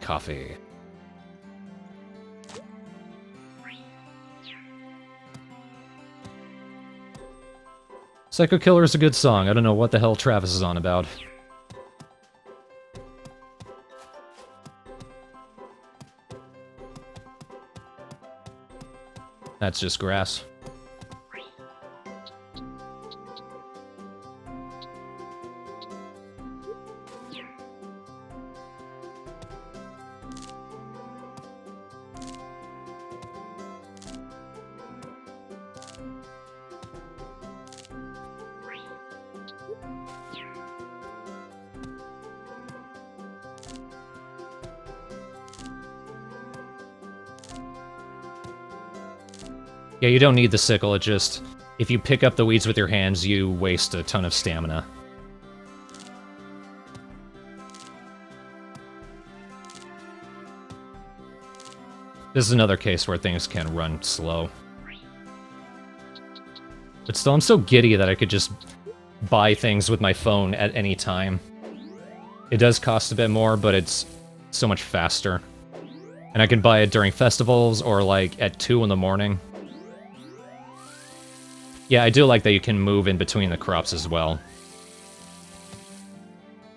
Coffee. Psycho Killer is a good song. I don't know what the hell Travis is on about. That's just grass. Yeah, you don't need the sickle, it just... If you pick up the weeds with your hands, you waste a ton of stamina. This is another case where things can run slow. But still, I'm so giddy that I could just buy things with my phone at any time. It does cost a bit more, but it's so much faster. And I can buy it during festivals or, like, at 2 in the morning. Yeah, I do like that you can move in between the crops as well.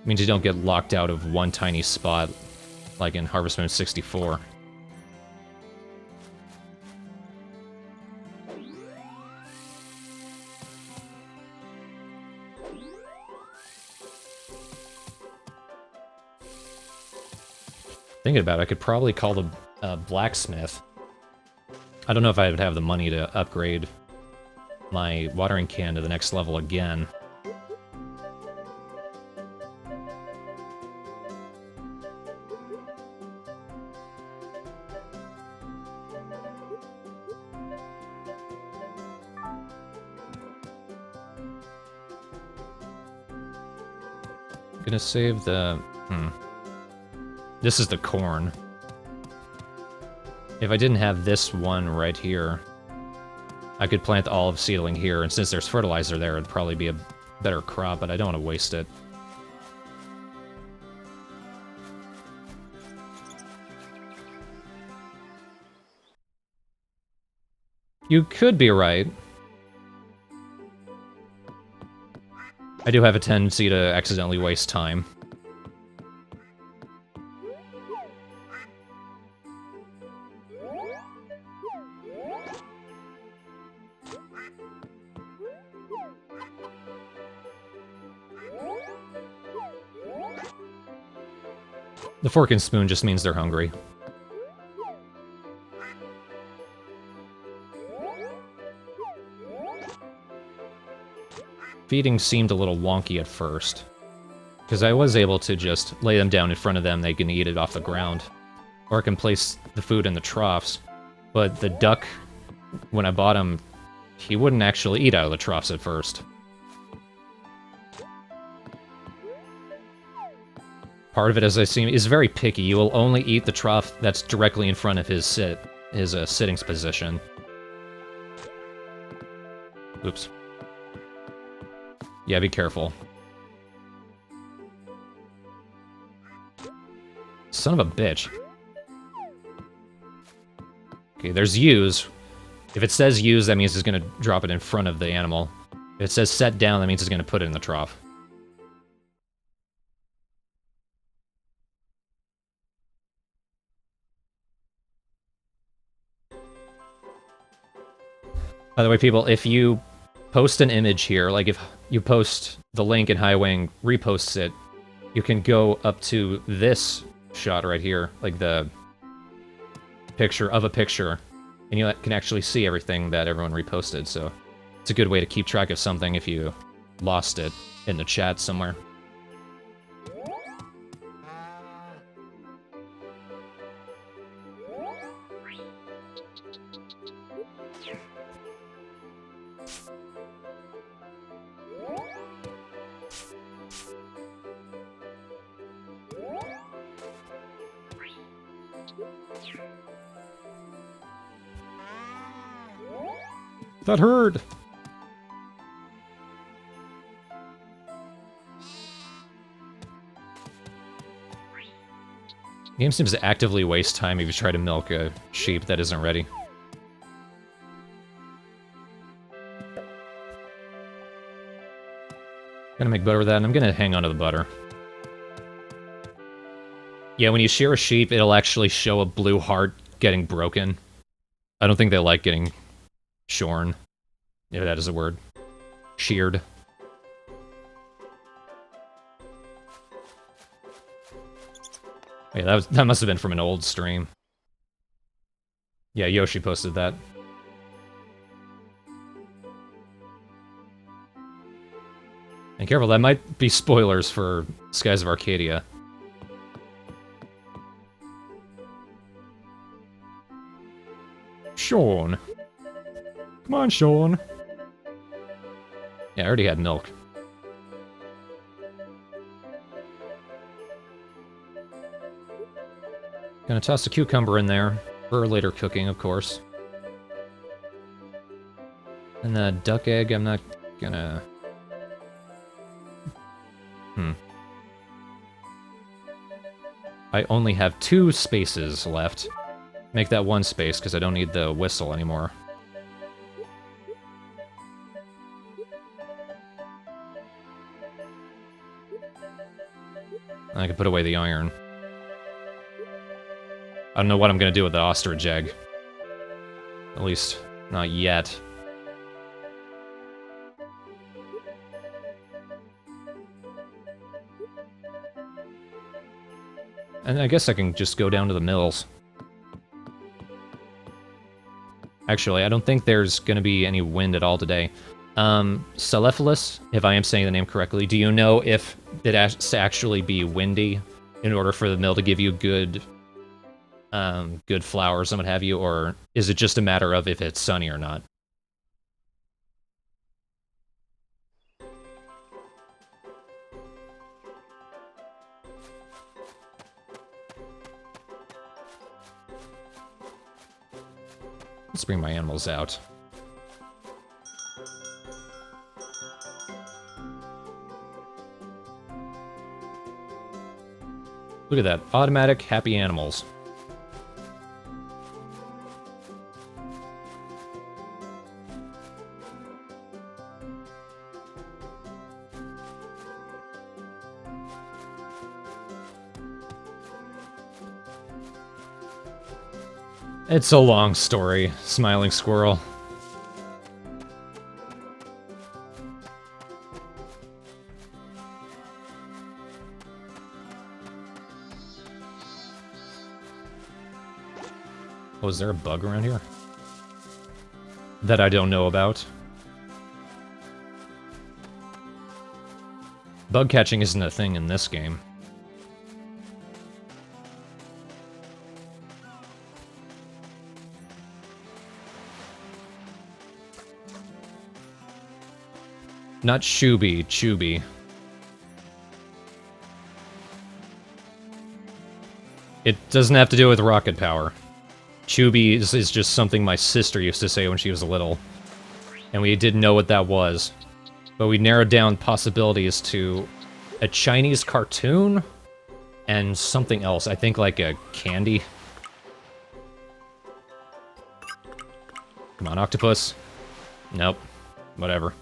It means you don't get locked out of one tiny spot, like in Harvest Moon 64. Thinking about it, I could probably call the blacksmith. I don't know if I would have the money to upgrade my watering can to the next level again. I'm gonna save the... This is the corn. If I didn't have this one right here, I could plant the olive seedling here, and since there's fertilizer there, it'd probably be a better crop, but I don't want to waste it. You could be right. I do have a tendency to accidentally waste time. The fork and spoon just means they're hungry. Feeding seemed a little wonky at first, because I was able to just lay them down in front of them, they can eat it off the ground. Or I can place the food in the troughs, but the duck, when I bought him, he wouldn't actually eat out of the troughs at first. Part of it, as I see, is very picky. You will only eat the trough that's directly in front of his sitting position. Oops. Yeah, be careful. Son of a bitch. Okay, there's use. If it says use, that means it's going to drop it in front of the animal. If it says set down, that means it's going to put it in the trough. By the way, people, if you post an image here, like if you post the link and Highwing reposts it, you can go up to this shot right here, like the picture of a picture, and you can actually see everything that everyone reposted, so it's a good way to keep track of something if you lost it in the chat somewhere. That hurt! The game seems to actively waste time if you try to milk a sheep that isn't ready. Gonna make butter with that, and I'm gonna hang on to the butter. Yeah, when you shear a sheep, it'll actually show a blue heart getting broken. I don't think they like getting shorn. Yeah, that is a word. Sheared. Yeah, that must have been from an old stream. Yeah, Yoshi posted that. And careful, that might be spoilers for Skies of Arcadia. Sean. Come on, Sean. Yeah, I already had milk. Gonna toss a cucumber in there for later cooking, of course. And the duck egg, I'm not gonna... I only have 2 spaces left. Make that 1 space, because I don't need the whistle anymore. I can put away the iron. I don't know what I'm gonna do with the ostrich egg. At least, not yet. And I guess I can just go down to the mills. Actually, I don't think there's gonna be any wind at all today. Celephalus, if I am saying the name correctly, do you know if it has to actually be windy in order for the mill to give you good good flowers and what have you, or is it just a matter of if it's sunny or not? Let's bring my animals out. Look at that. Automatic happy animals. It's a long story, Smiling Squirrel. Oh, is there a bug around here? That I don't know about. Bug catching isn't a thing in this game. Not Shuby, Chubby. It doesn't have to do with rocket power. Chubby is just something my sister used to say when she was little. And we didn't know what that was. But we narrowed down possibilities to a Chinese cartoon and something else. I think like a candy. Come on, octopus. Nope. Whatever.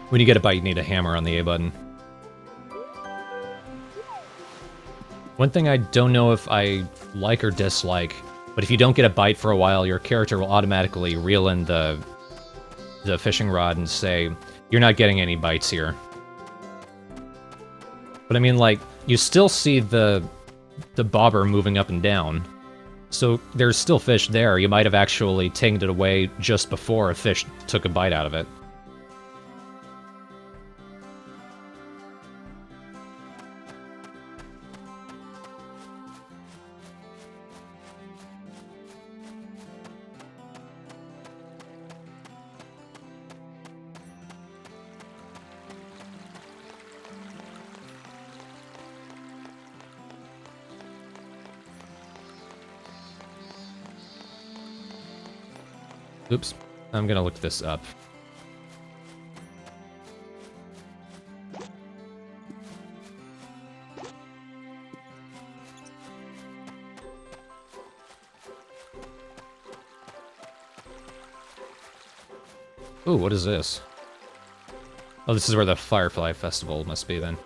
When you get a bite, you need a hammer on the A button. One thing I don't know if I like or dislike, but if you don't get a bite for a while, your character will automatically reel in the fishing rod and say, you're not getting any bites here. But I mean, like, you still see the bobber moving up and down. So there's still fish there. You might have actually taken it away just before a fish took a bite out of it. Oops. I'm gonna look this up. Ooh, what is this? Oh, this is where the Firefly Festival must be, then.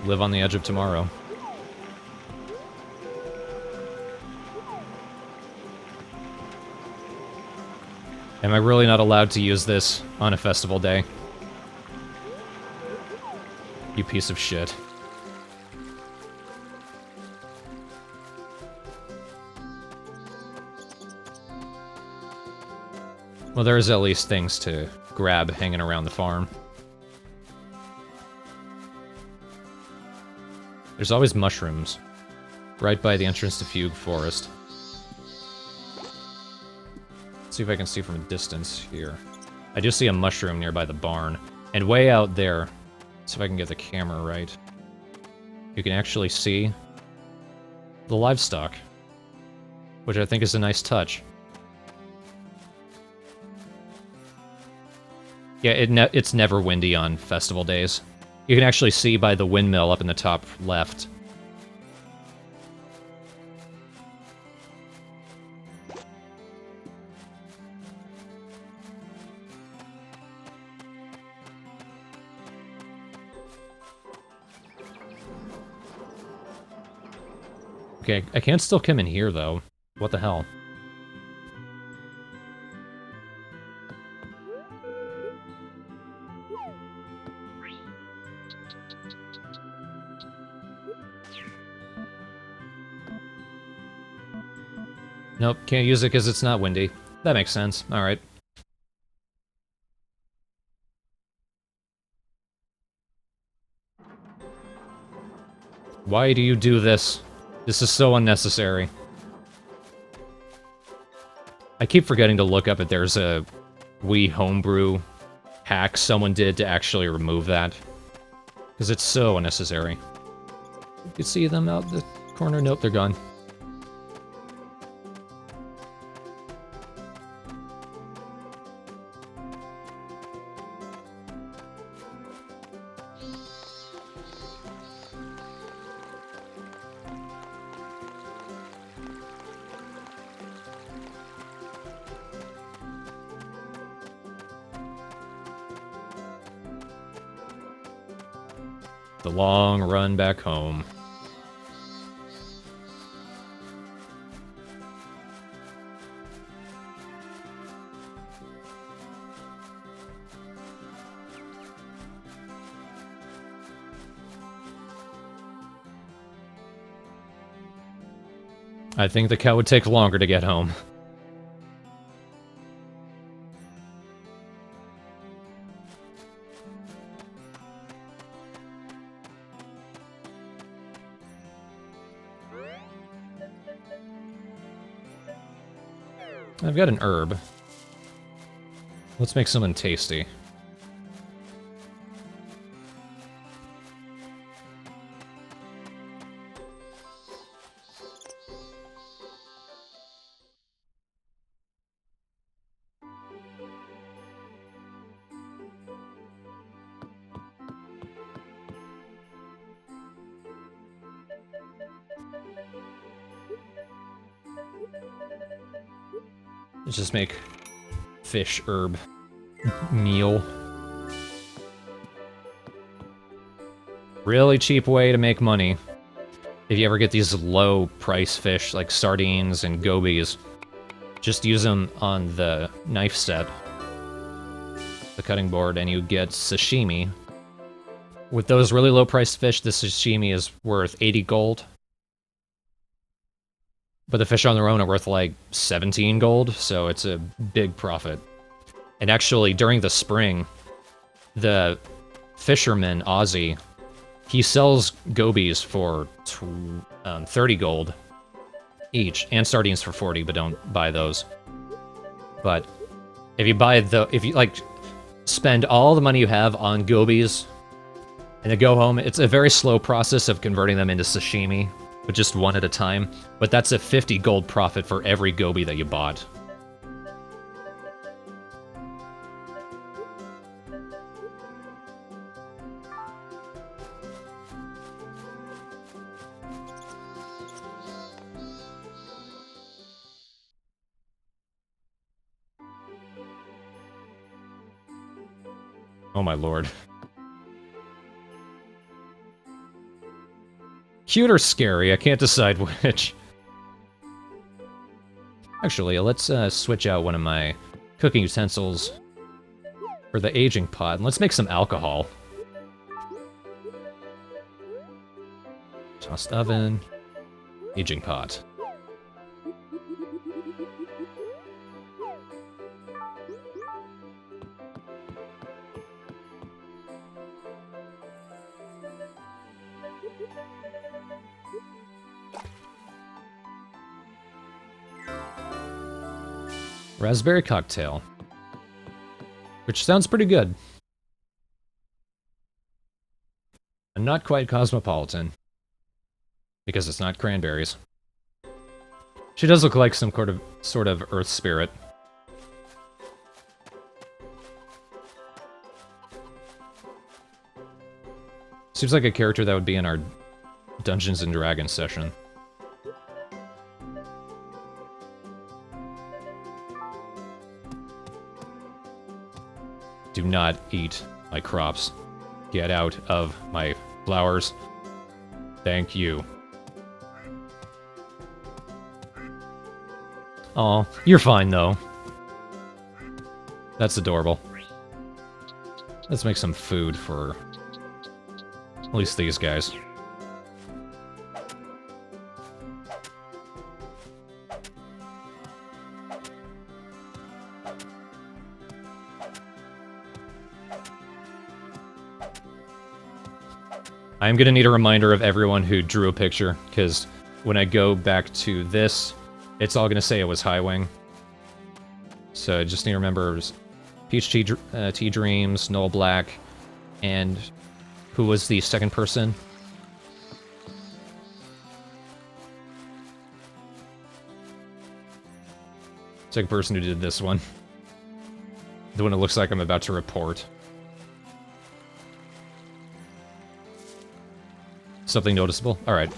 Live on the edge of tomorrow. Am I really not allowed to use this on a festival day? You piece of shit. Well, there's at least things to grab hanging around the farm. There's always mushrooms, right by the entrance to Fugue Forest. Let's see if I can see from a distance here. I do see a mushroom nearby the barn, and way out there, let's see if I can get the camera right. You can actually see the livestock, which I think is a nice touch. Yeah, it's never windy on festival days. You can actually see by the windmill up in the top left. Okay, I can't still come in here, though. What the hell? Nope, can't use it because it's not windy. That makes sense. Alright. Why do you do this? This is so unnecessary. I keep forgetting to look up if there's a Wii homebrew hack someone did to actually remove that. Because it's so unnecessary. You can see them out the corner. Nope, they're gone. the long run back home. I think the cow would take longer to get home. I've got an herb. Let's make something tasty. Let's just make fish herb meal. Really cheap way to make money. If you ever get these low price fish like sardines and gobies, just use them on the knife set, the cutting board, and you get sashimi. With those really low priced fish, the sashimi is worth 80 gold. But the fish on their own are worth like 17 gold, so it's a big profit. And actually, during the spring, the fisherman, Ozzy, he sells gobies for 30 gold each, and sardines for 40, but don't buy those. But if you like spend all the money you have on gobies and then go home, it's a very slow process of converting them into sashimi, but just one at a time. But that's a 50 gold profit for every gobi that you bought. Oh my lord. Cute or scary? I can't decide which. Actually, let's switch out one of my cooking utensils for the aging pot. And let's make some alcohol. Tossed oven. Aging pot. Raspberry cocktail. Which sounds pretty good. And not quite cosmopolitan. Because it's not cranberries. She does look like some sort of earth spirit. Seems like a character that would be in our Dungeons and Dragons session. Do not eat my crops. Get out of my flowers. Thank you. Aw, you're fine though. That's adorable. Let's make some food for at least these guys. I'm gonna need a reminder of everyone who drew a picture, because when I go back to this, it's all gonna say it was High Wing. So I just need to remember Peach Tea Dreams, Noel Black, and who was the second person? Second person who did this one. The one that looks like I'm about to report. Something noticeable? Alright.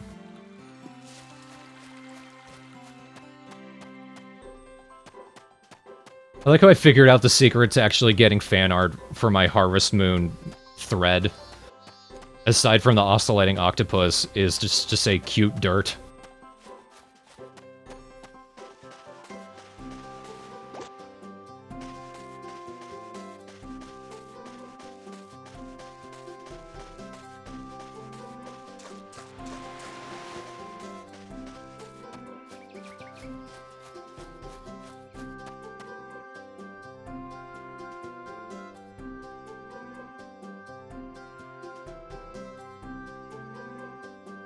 I like how I figured out the secret to actually getting fan art for my Harvest Moon thread. aside from the oscillating octopus, is just to say cute dirt.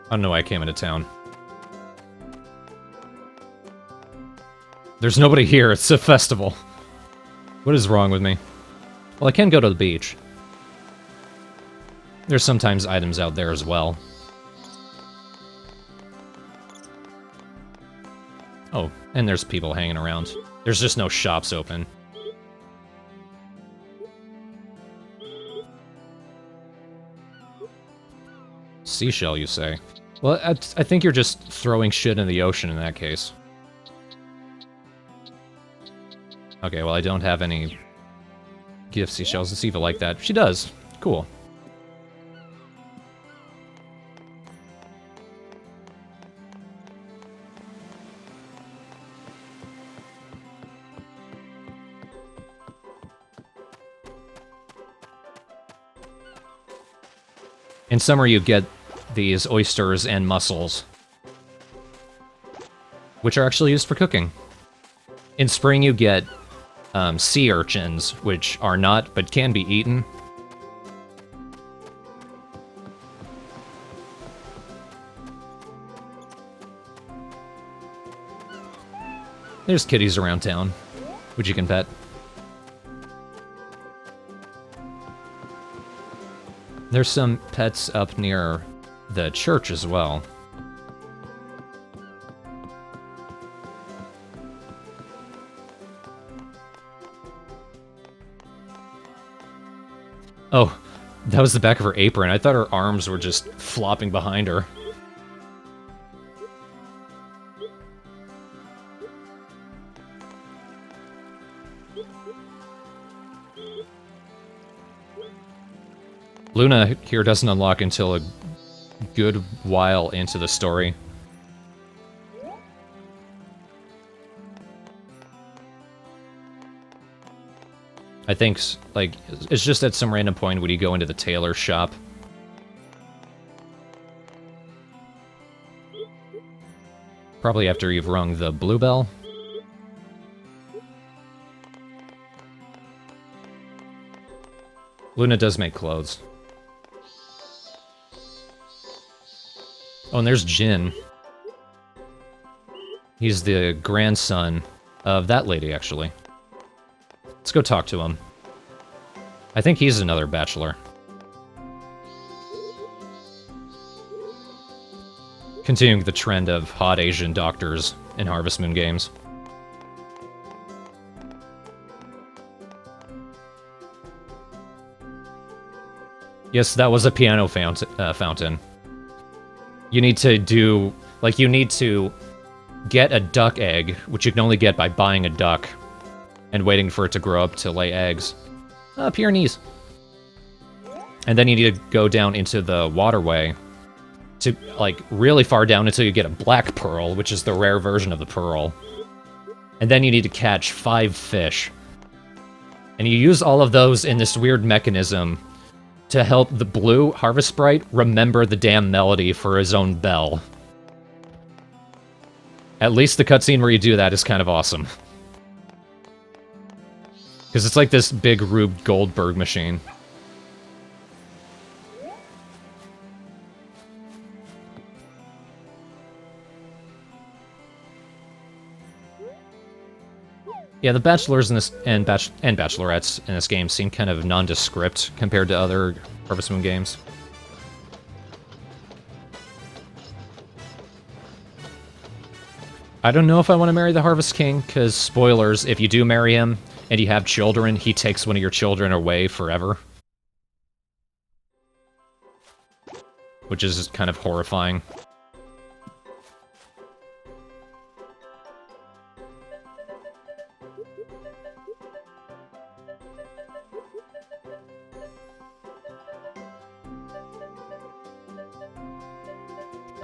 I don't know why I came into town. There's nobody here, it's a festival. What is wrong with me? Well, I can go to the beach. There's sometimes items out there as well. Oh, and there's people hanging around. There's just no shops open. Seashell, you say? Well, I think you're just throwing shit in the ocean in that case. Okay, well, I don't have any gift seashells. Let's see if I like that. She does. Cool. In summer, you get these oysters and mussels, which are actually used for cooking. In spring, you get sea urchins, which are not, but can be eaten. There's kitties around town, which you can pet. There's some pets up near the church as well. Oh, that was the back of her apron. I thought her arms were just flopping behind her. Luna here doesn't unlock until a good while into the story. I think, like, it's just at some random point when you go into the tailor shop. Probably after you've rung the blue bell. Luna does make clothes. Oh, and there's Jin. He's the grandson of that lady, actually. Let's go talk to him. I think he's another bachelor. Continuing the trend of hot Asian doctors in Harvest Moon games. Yes, that was a piano fountain. You need to do... like, you need to get a duck egg, which you can only get by buying a duck, and waiting for it to grow up to lay eggs. Pyrenees. And then you need to go down into the waterway to, like, really far down until you get a black pearl, which is the rare version of the pearl. And then you need to catch 5 fish. And you use all of those in this weird mechanism to help the blue Harvest Sprite remember the damn melody for his own bell. At least the cutscene where you do that is kind of awesome. Because it's like this big Rube Goldberg machine. Yeah, the bachelors in this and bachelorettes in this game seem kind of nondescript compared to other Harvest Moon games. I don't know if I want to marry the Harvest King, because spoilers, if you do marry him and you have children, he takes one of your children away forever. Which is kind of horrifying.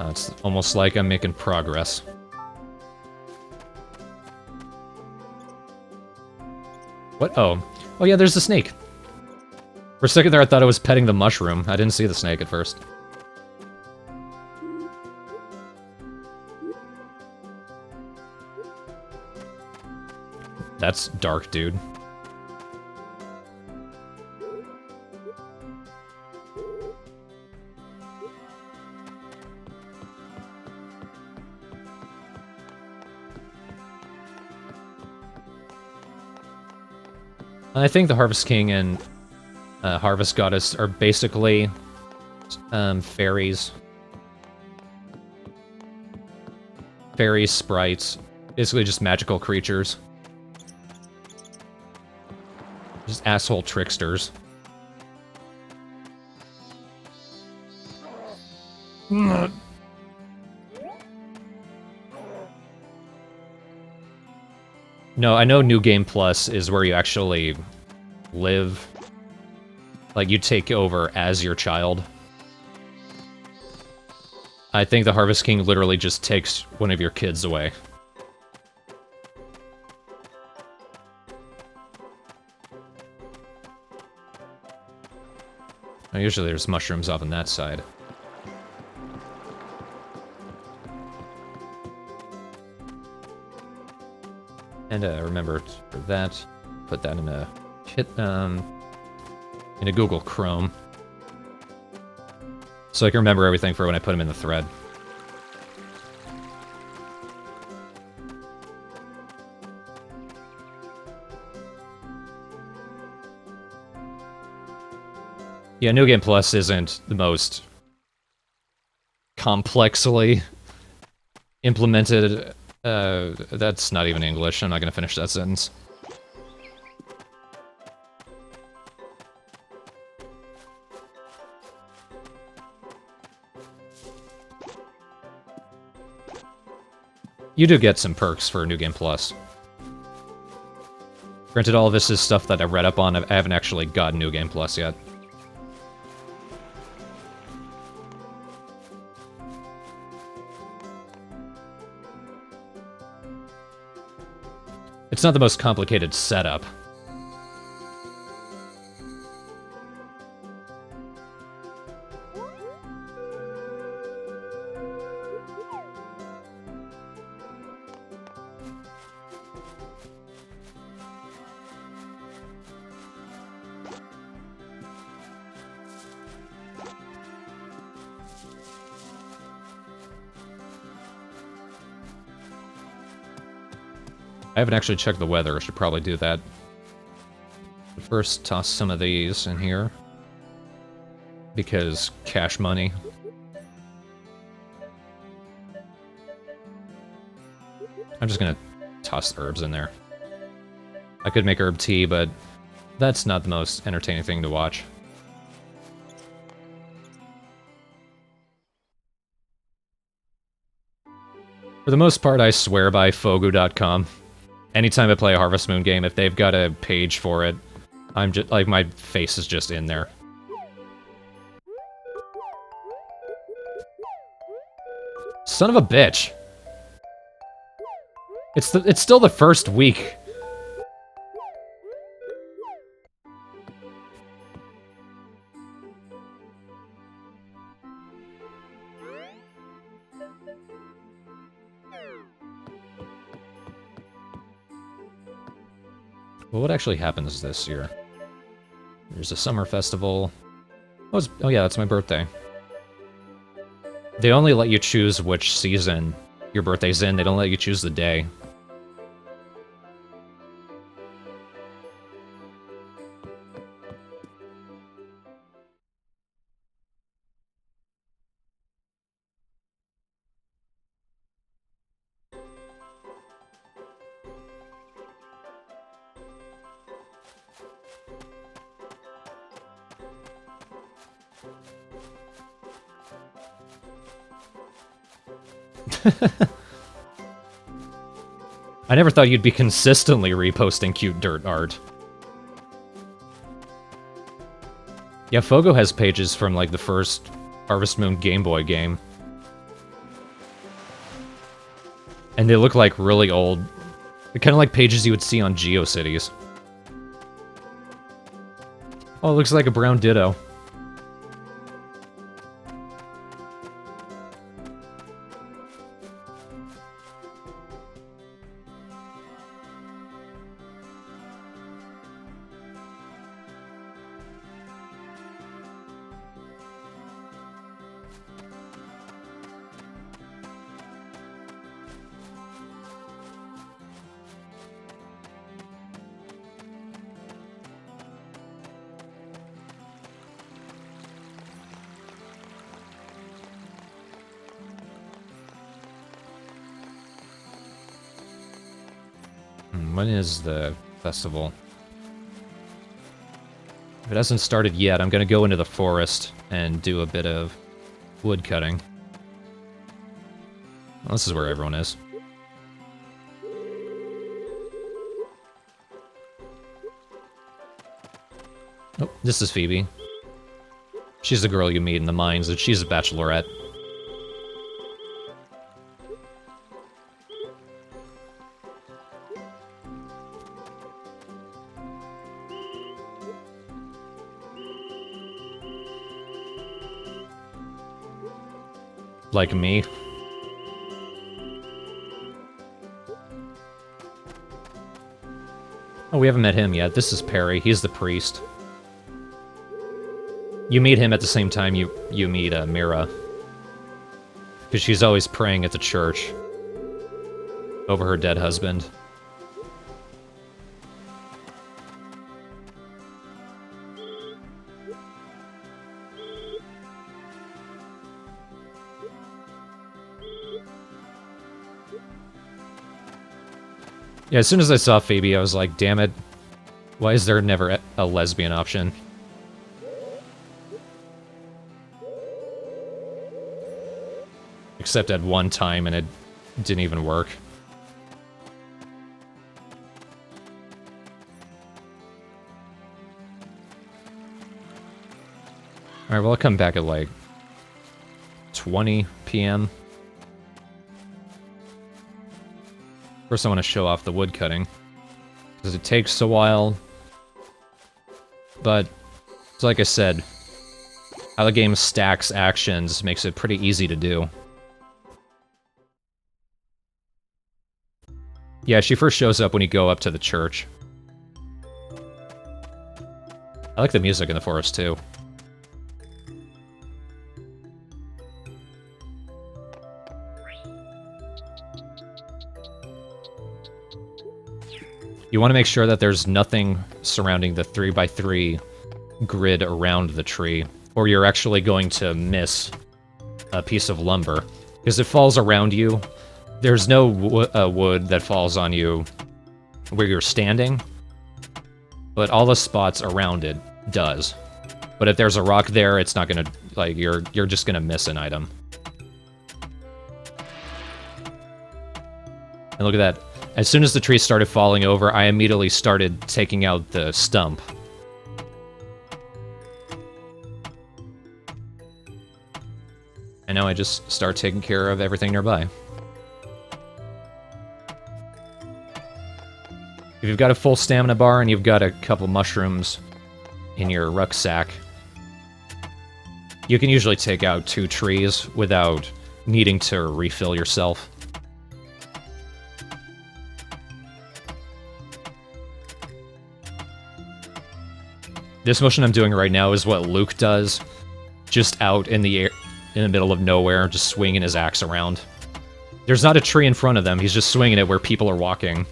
It's almost like I'm making progress. What? Oh. Oh yeah, there's the snake. For a second there I thought I was petting the mushroom. I didn't see the snake at first. That's dark, dude. I think the Harvest King and Harvest Goddess are basically fairies. Fairies, sprites, basically just magical creatures. Just asshole tricksters. No, I know New Game Plus is where you actually live. Like, you take over as your child. I think the Harvest King literally just takes one of your kids away. Now, usually there's mushrooms up on that side. And remember for that, put that in a Google Chrome, so I can remember everything for when I put them in the thread. Yeah, New Game Plus isn't the most complexly implemented. That's not even English. I'm not gonna finish that sentence. You do get some perks for New Game Plus. Granted, all of this is stuff that I've read up on. I haven't actually gotten New Game Plus yet. It's not the most complicated setup. I haven't actually checked the weather. I should probably do that. But first, toss some of these in here. Because cash money. I'm just gonna toss the herbs in there. I could make herb tea, but that's not the most entertaining thing to watch. For the most part, I swear by Fogu.com. Anytime I play a Harvest Moon game, if they've got a page for it, I'm just like, my face is just in there. Son of a bitch. It's still the first week. Well, what actually happens this year? There's a summer festival. Oh yeah, that's my birthday. They only let you choose which season your birthday's in. They don't let you choose the day. I never thought you'd be consistently reposting cute dirt art. Yeah, Fogo has pages from, like, the first Harvest Moon Game Boy game. And they look like really old. They're kind of like pages you would see on GeoCities. Oh, it looks like a brown ditto. When is the festival? If it hasn't started yet, I'm gonna go into the forest and do a bit of wood cutting. Well, this is where everyone is. Oh, this is Phoebe. She's the girl you meet in the mines, and she's a bachelorette. Like me. Oh, we haven't met him yet. This is Perry. He's the priest. You meet him at the same time you meet Mira. Because she's always praying at the church over her dead husband. Yeah, as soon as I saw Phoebe, I was like, damn it. Why is there never a lesbian option? Except at one time, and it didn't even work. Alright, well, I'll come back at like 20 p.m. First, I want to show off the wood cutting, because it takes a while, but it's like I said, how the game stacks actions makes it pretty easy to do. Yeah, she first shows up when you go up to the church. I like the music in the forest, too. You want to make sure that there's nothing surrounding the 3x3 grid around the tree, or you're actually going to miss a piece of lumber. Because it falls around you. There's no wood that falls on you where you're standing, but all the spots around it does. But if there's a rock there, it's not gonna, like, you're just gonna miss an item. And look at that. As soon as the tree started falling over, I immediately started taking out the stump. And now I just start taking care of everything nearby. If you've got a full stamina bar and you've got a couple mushrooms in your rucksack, you can usually take out 2 trees without needing to refill yourself. This motion I'm doing right now is what Luke does, just out in the air, in the middle of nowhere, just swinging his axe around. There's not a tree in front of them, he's just swinging it where people are walking.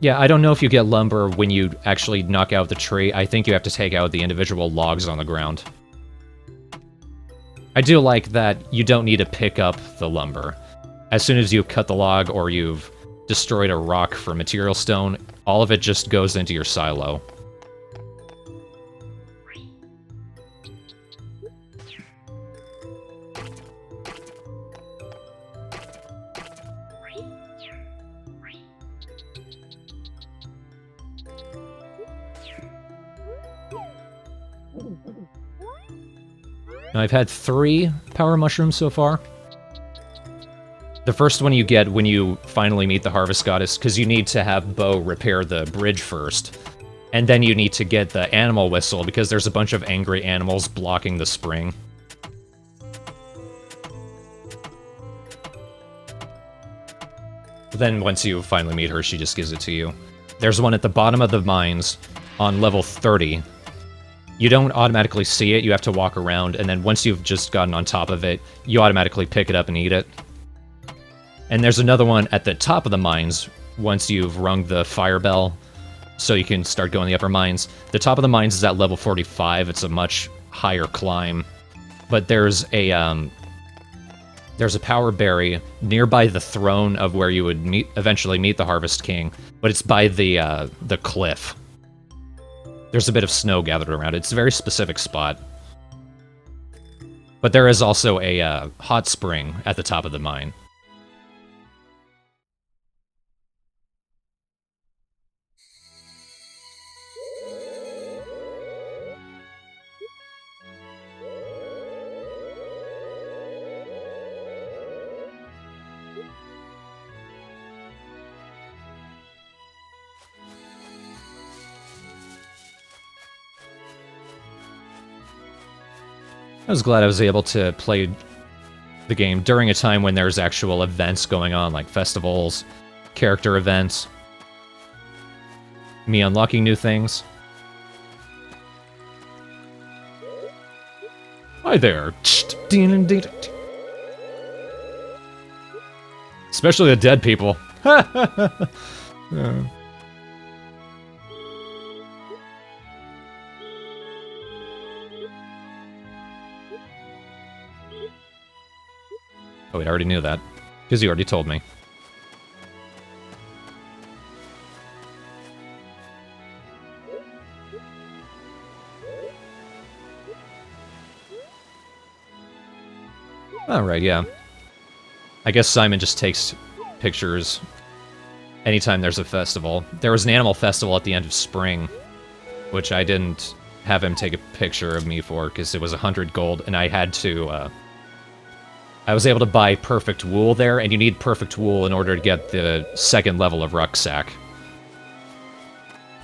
Yeah, I don't know if you get lumber when you actually knock out the tree. I think you have to take out the individual logs on the ground. I do like that you don't need to pick up the lumber. As soon as you cut the log or you've destroyed a rock for material stone, all of it just goes into your silo. Now, I've had 3 power mushrooms so far. The first one you get when you finally meet the Harvest Goddess, because you need to have Bo repair the bridge first. And then you need to get the animal whistle, because there's a bunch of angry animals blocking the spring. Then once you finally meet her, she just gives it to you. There's one at the bottom of the mines on level 30. You don't automatically see it, you have to walk around, and then once you've just gotten on top of it, you automatically pick it up and eat it. And there's another one at the top of the mines once you've rung the fire bell, so you can start going the upper mines. The top of the mines is at level 45, it's a much higher climb. But there's a power berry nearby the throne of where you would eventually meet the Harvest King, but it's by the cliff. There's a bit of snow gathered around it. It's a very specific spot. But there is also a hot spring at the top of the mine. I was glad I was able to play the game during a time when there's actual events going on, like festivals, character events, me unlocking new things. Hi there. Especially the dead people. Oh, wait, I already knew that, because you already told me. Alright, yeah. I guess Simon just takes pictures anytime there's a festival. There was an animal festival at the end of spring, which I didn't have him take a picture of me for, because it was 100 gold, and I had to, I was able to buy perfect wool there, and you need perfect wool in order to get the second level of rucksack.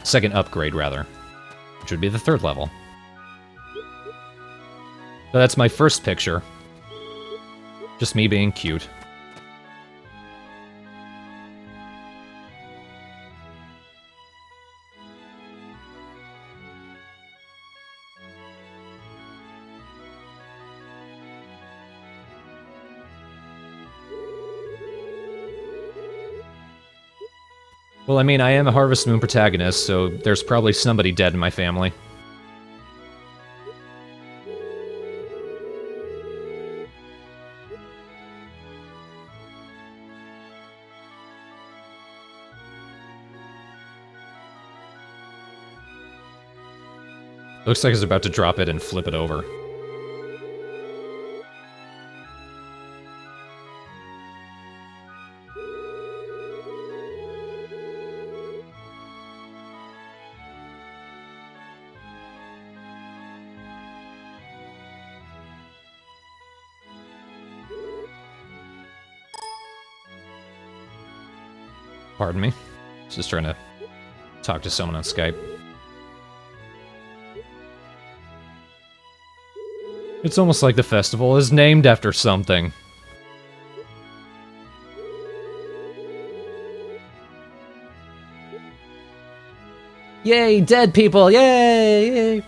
Second upgrade, rather. Which would be the third level. So that's my first picture. Just me being cute. Well, I mean, I am a Harvest Moon protagonist, so there's probably somebody dead in my family. Looks like he's about to drop it and flip it over. Pardon me. Just trying to talk to someone on Skype. It's almost like the festival is named after something. Yay, dead people! Yay!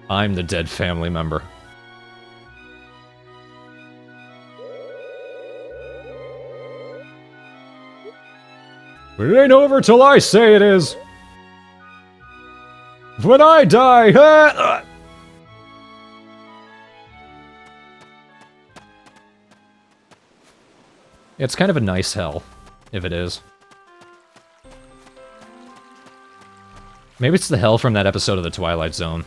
I'm the dead family member. But it ain't over till I say it is. When I die, It's kind of a nice hell, if it is. Maybe it's the hell from that episode of The Twilight Zone.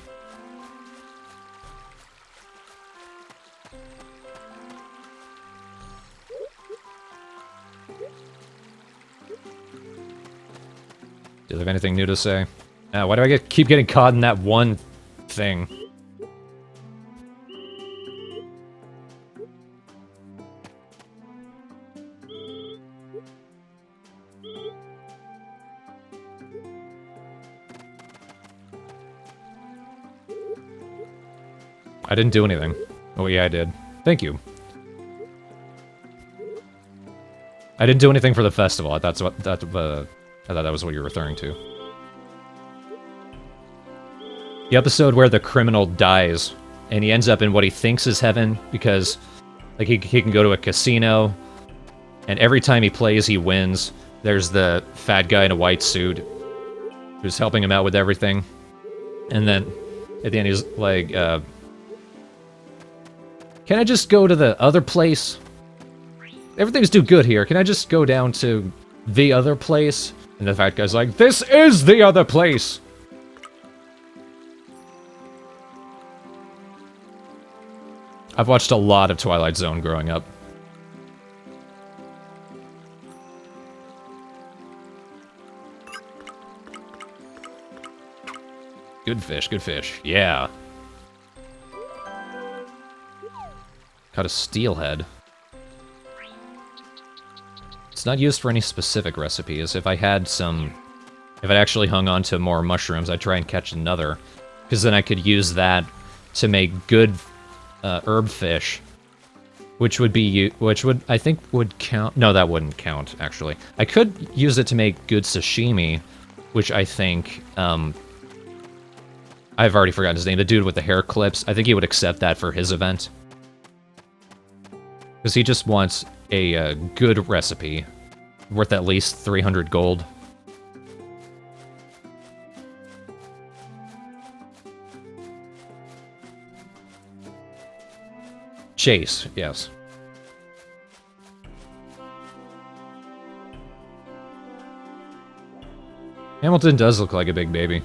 Do they have anything new to say? Why do I keep getting caught in that one thing? I didn't do anything. Oh yeah, I did. Thank you. I didn't do anything for the festival. I thought that was what you were referring to. The episode where the criminal dies, and he ends up in what he thinks is heaven, because like he can go to a casino, and every time he plays, he wins. There's the fat guy in a white suit who's helping him out with everything. And then at the end, he's like, can I just go to the other place? Everything's too good here. Can I just go down to the other place? And the fat guy's like, this is the other place! I've watched a lot of Twilight Zone growing up. Good fish, good fish. Yeah. Caught a steelhead. It's not used for any specific recipes. If I had some... If I actually hung on to more mushrooms, I'd try and catch another. Because then I could use that to make good herb fish. Which would be... Which would... I think would count... No, that wouldn't count, actually. I could use it to make good sashimi. Which I think... I've already forgotten his name. The dude with the hair clips. I think he would accept that for his event. Because he just wants a good recipe. Worth at least 300 gold. Chase, yes. Hamilton does look like a big baby.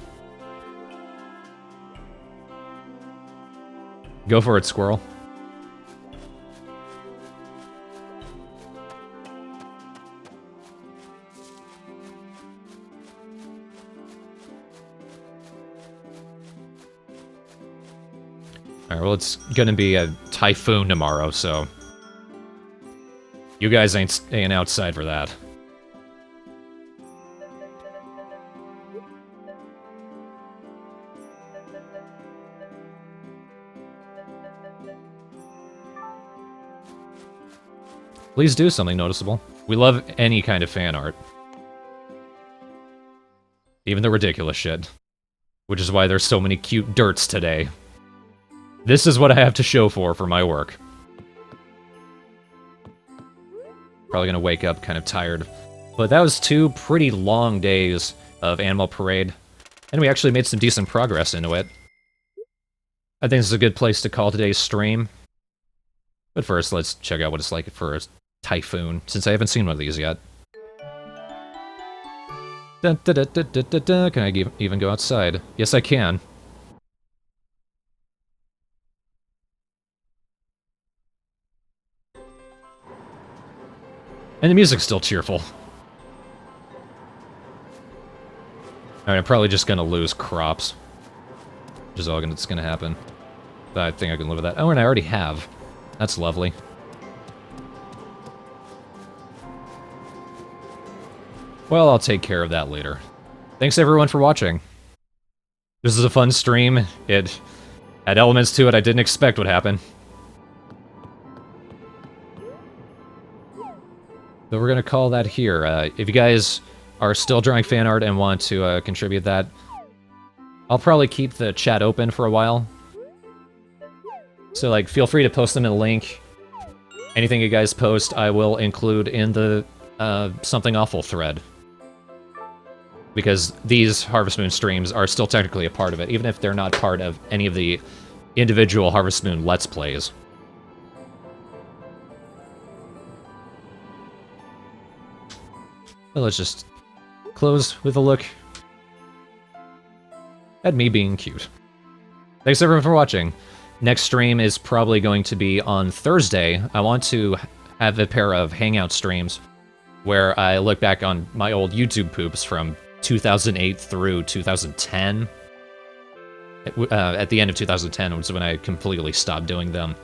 Go for it, squirrel. Alright, well, it's gonna be a typhoon tomorrow, so... You guys ain't staying outside for that. Please do something noticeable. We love any kind of fan art. Even the ridiculous shit. Which is why there's so many cute dirts today. This is what I have to show for my work. Probably gonna wake up kind of tired. But that was 2 pretty long days of Animal Parade. And we actually made some decent progress into it. I think this is a good place to call today's stream. But first, let's check out what it's like for a typhoon, since I haven't seen one of these yet. Dun, dun, dun, dun, dun, dun, dun. Can I even go outside? Yes, I can. And the music's still cheerful. Alright, I'm probably just gonna lose crops. Which is all that's gonna happen. But I think I can live with that. Oh, and I already have. That's lovely. Well, I'll take care of that later. Thanks everyone for watching. This is a fun stream. It had elements to it I didn't expect would happen. So we're gonna call that here. If you guys are still drawing fan art and want to contribute that, I'll probably keep the chat open for a while. So, like, feel free to post them in a link. Anything you guys post, I will include in the Something Awful thread. Because these Harvest Moon streams are still technically a part of it, even if they're not part of any of the individual Harvest Moon Let's Plays. Well, let's just close with a look at me being cute. Thanks everyone for watching. Next stream is probably going to be on Thursday. I want to have a pair of hangout streams where I look back on my old YouTube poops from 2008 through 2010. At the end of 2010 was when I completely stopped doing them.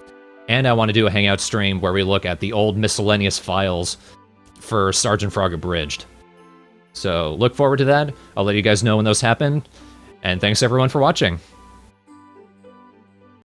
And I want to do a hangout stream where we look at the old miscellaneous files for Sergeant Frog Abridged. So look forward to that. I'll let you guys know when those happen. And thanks everyone for watching.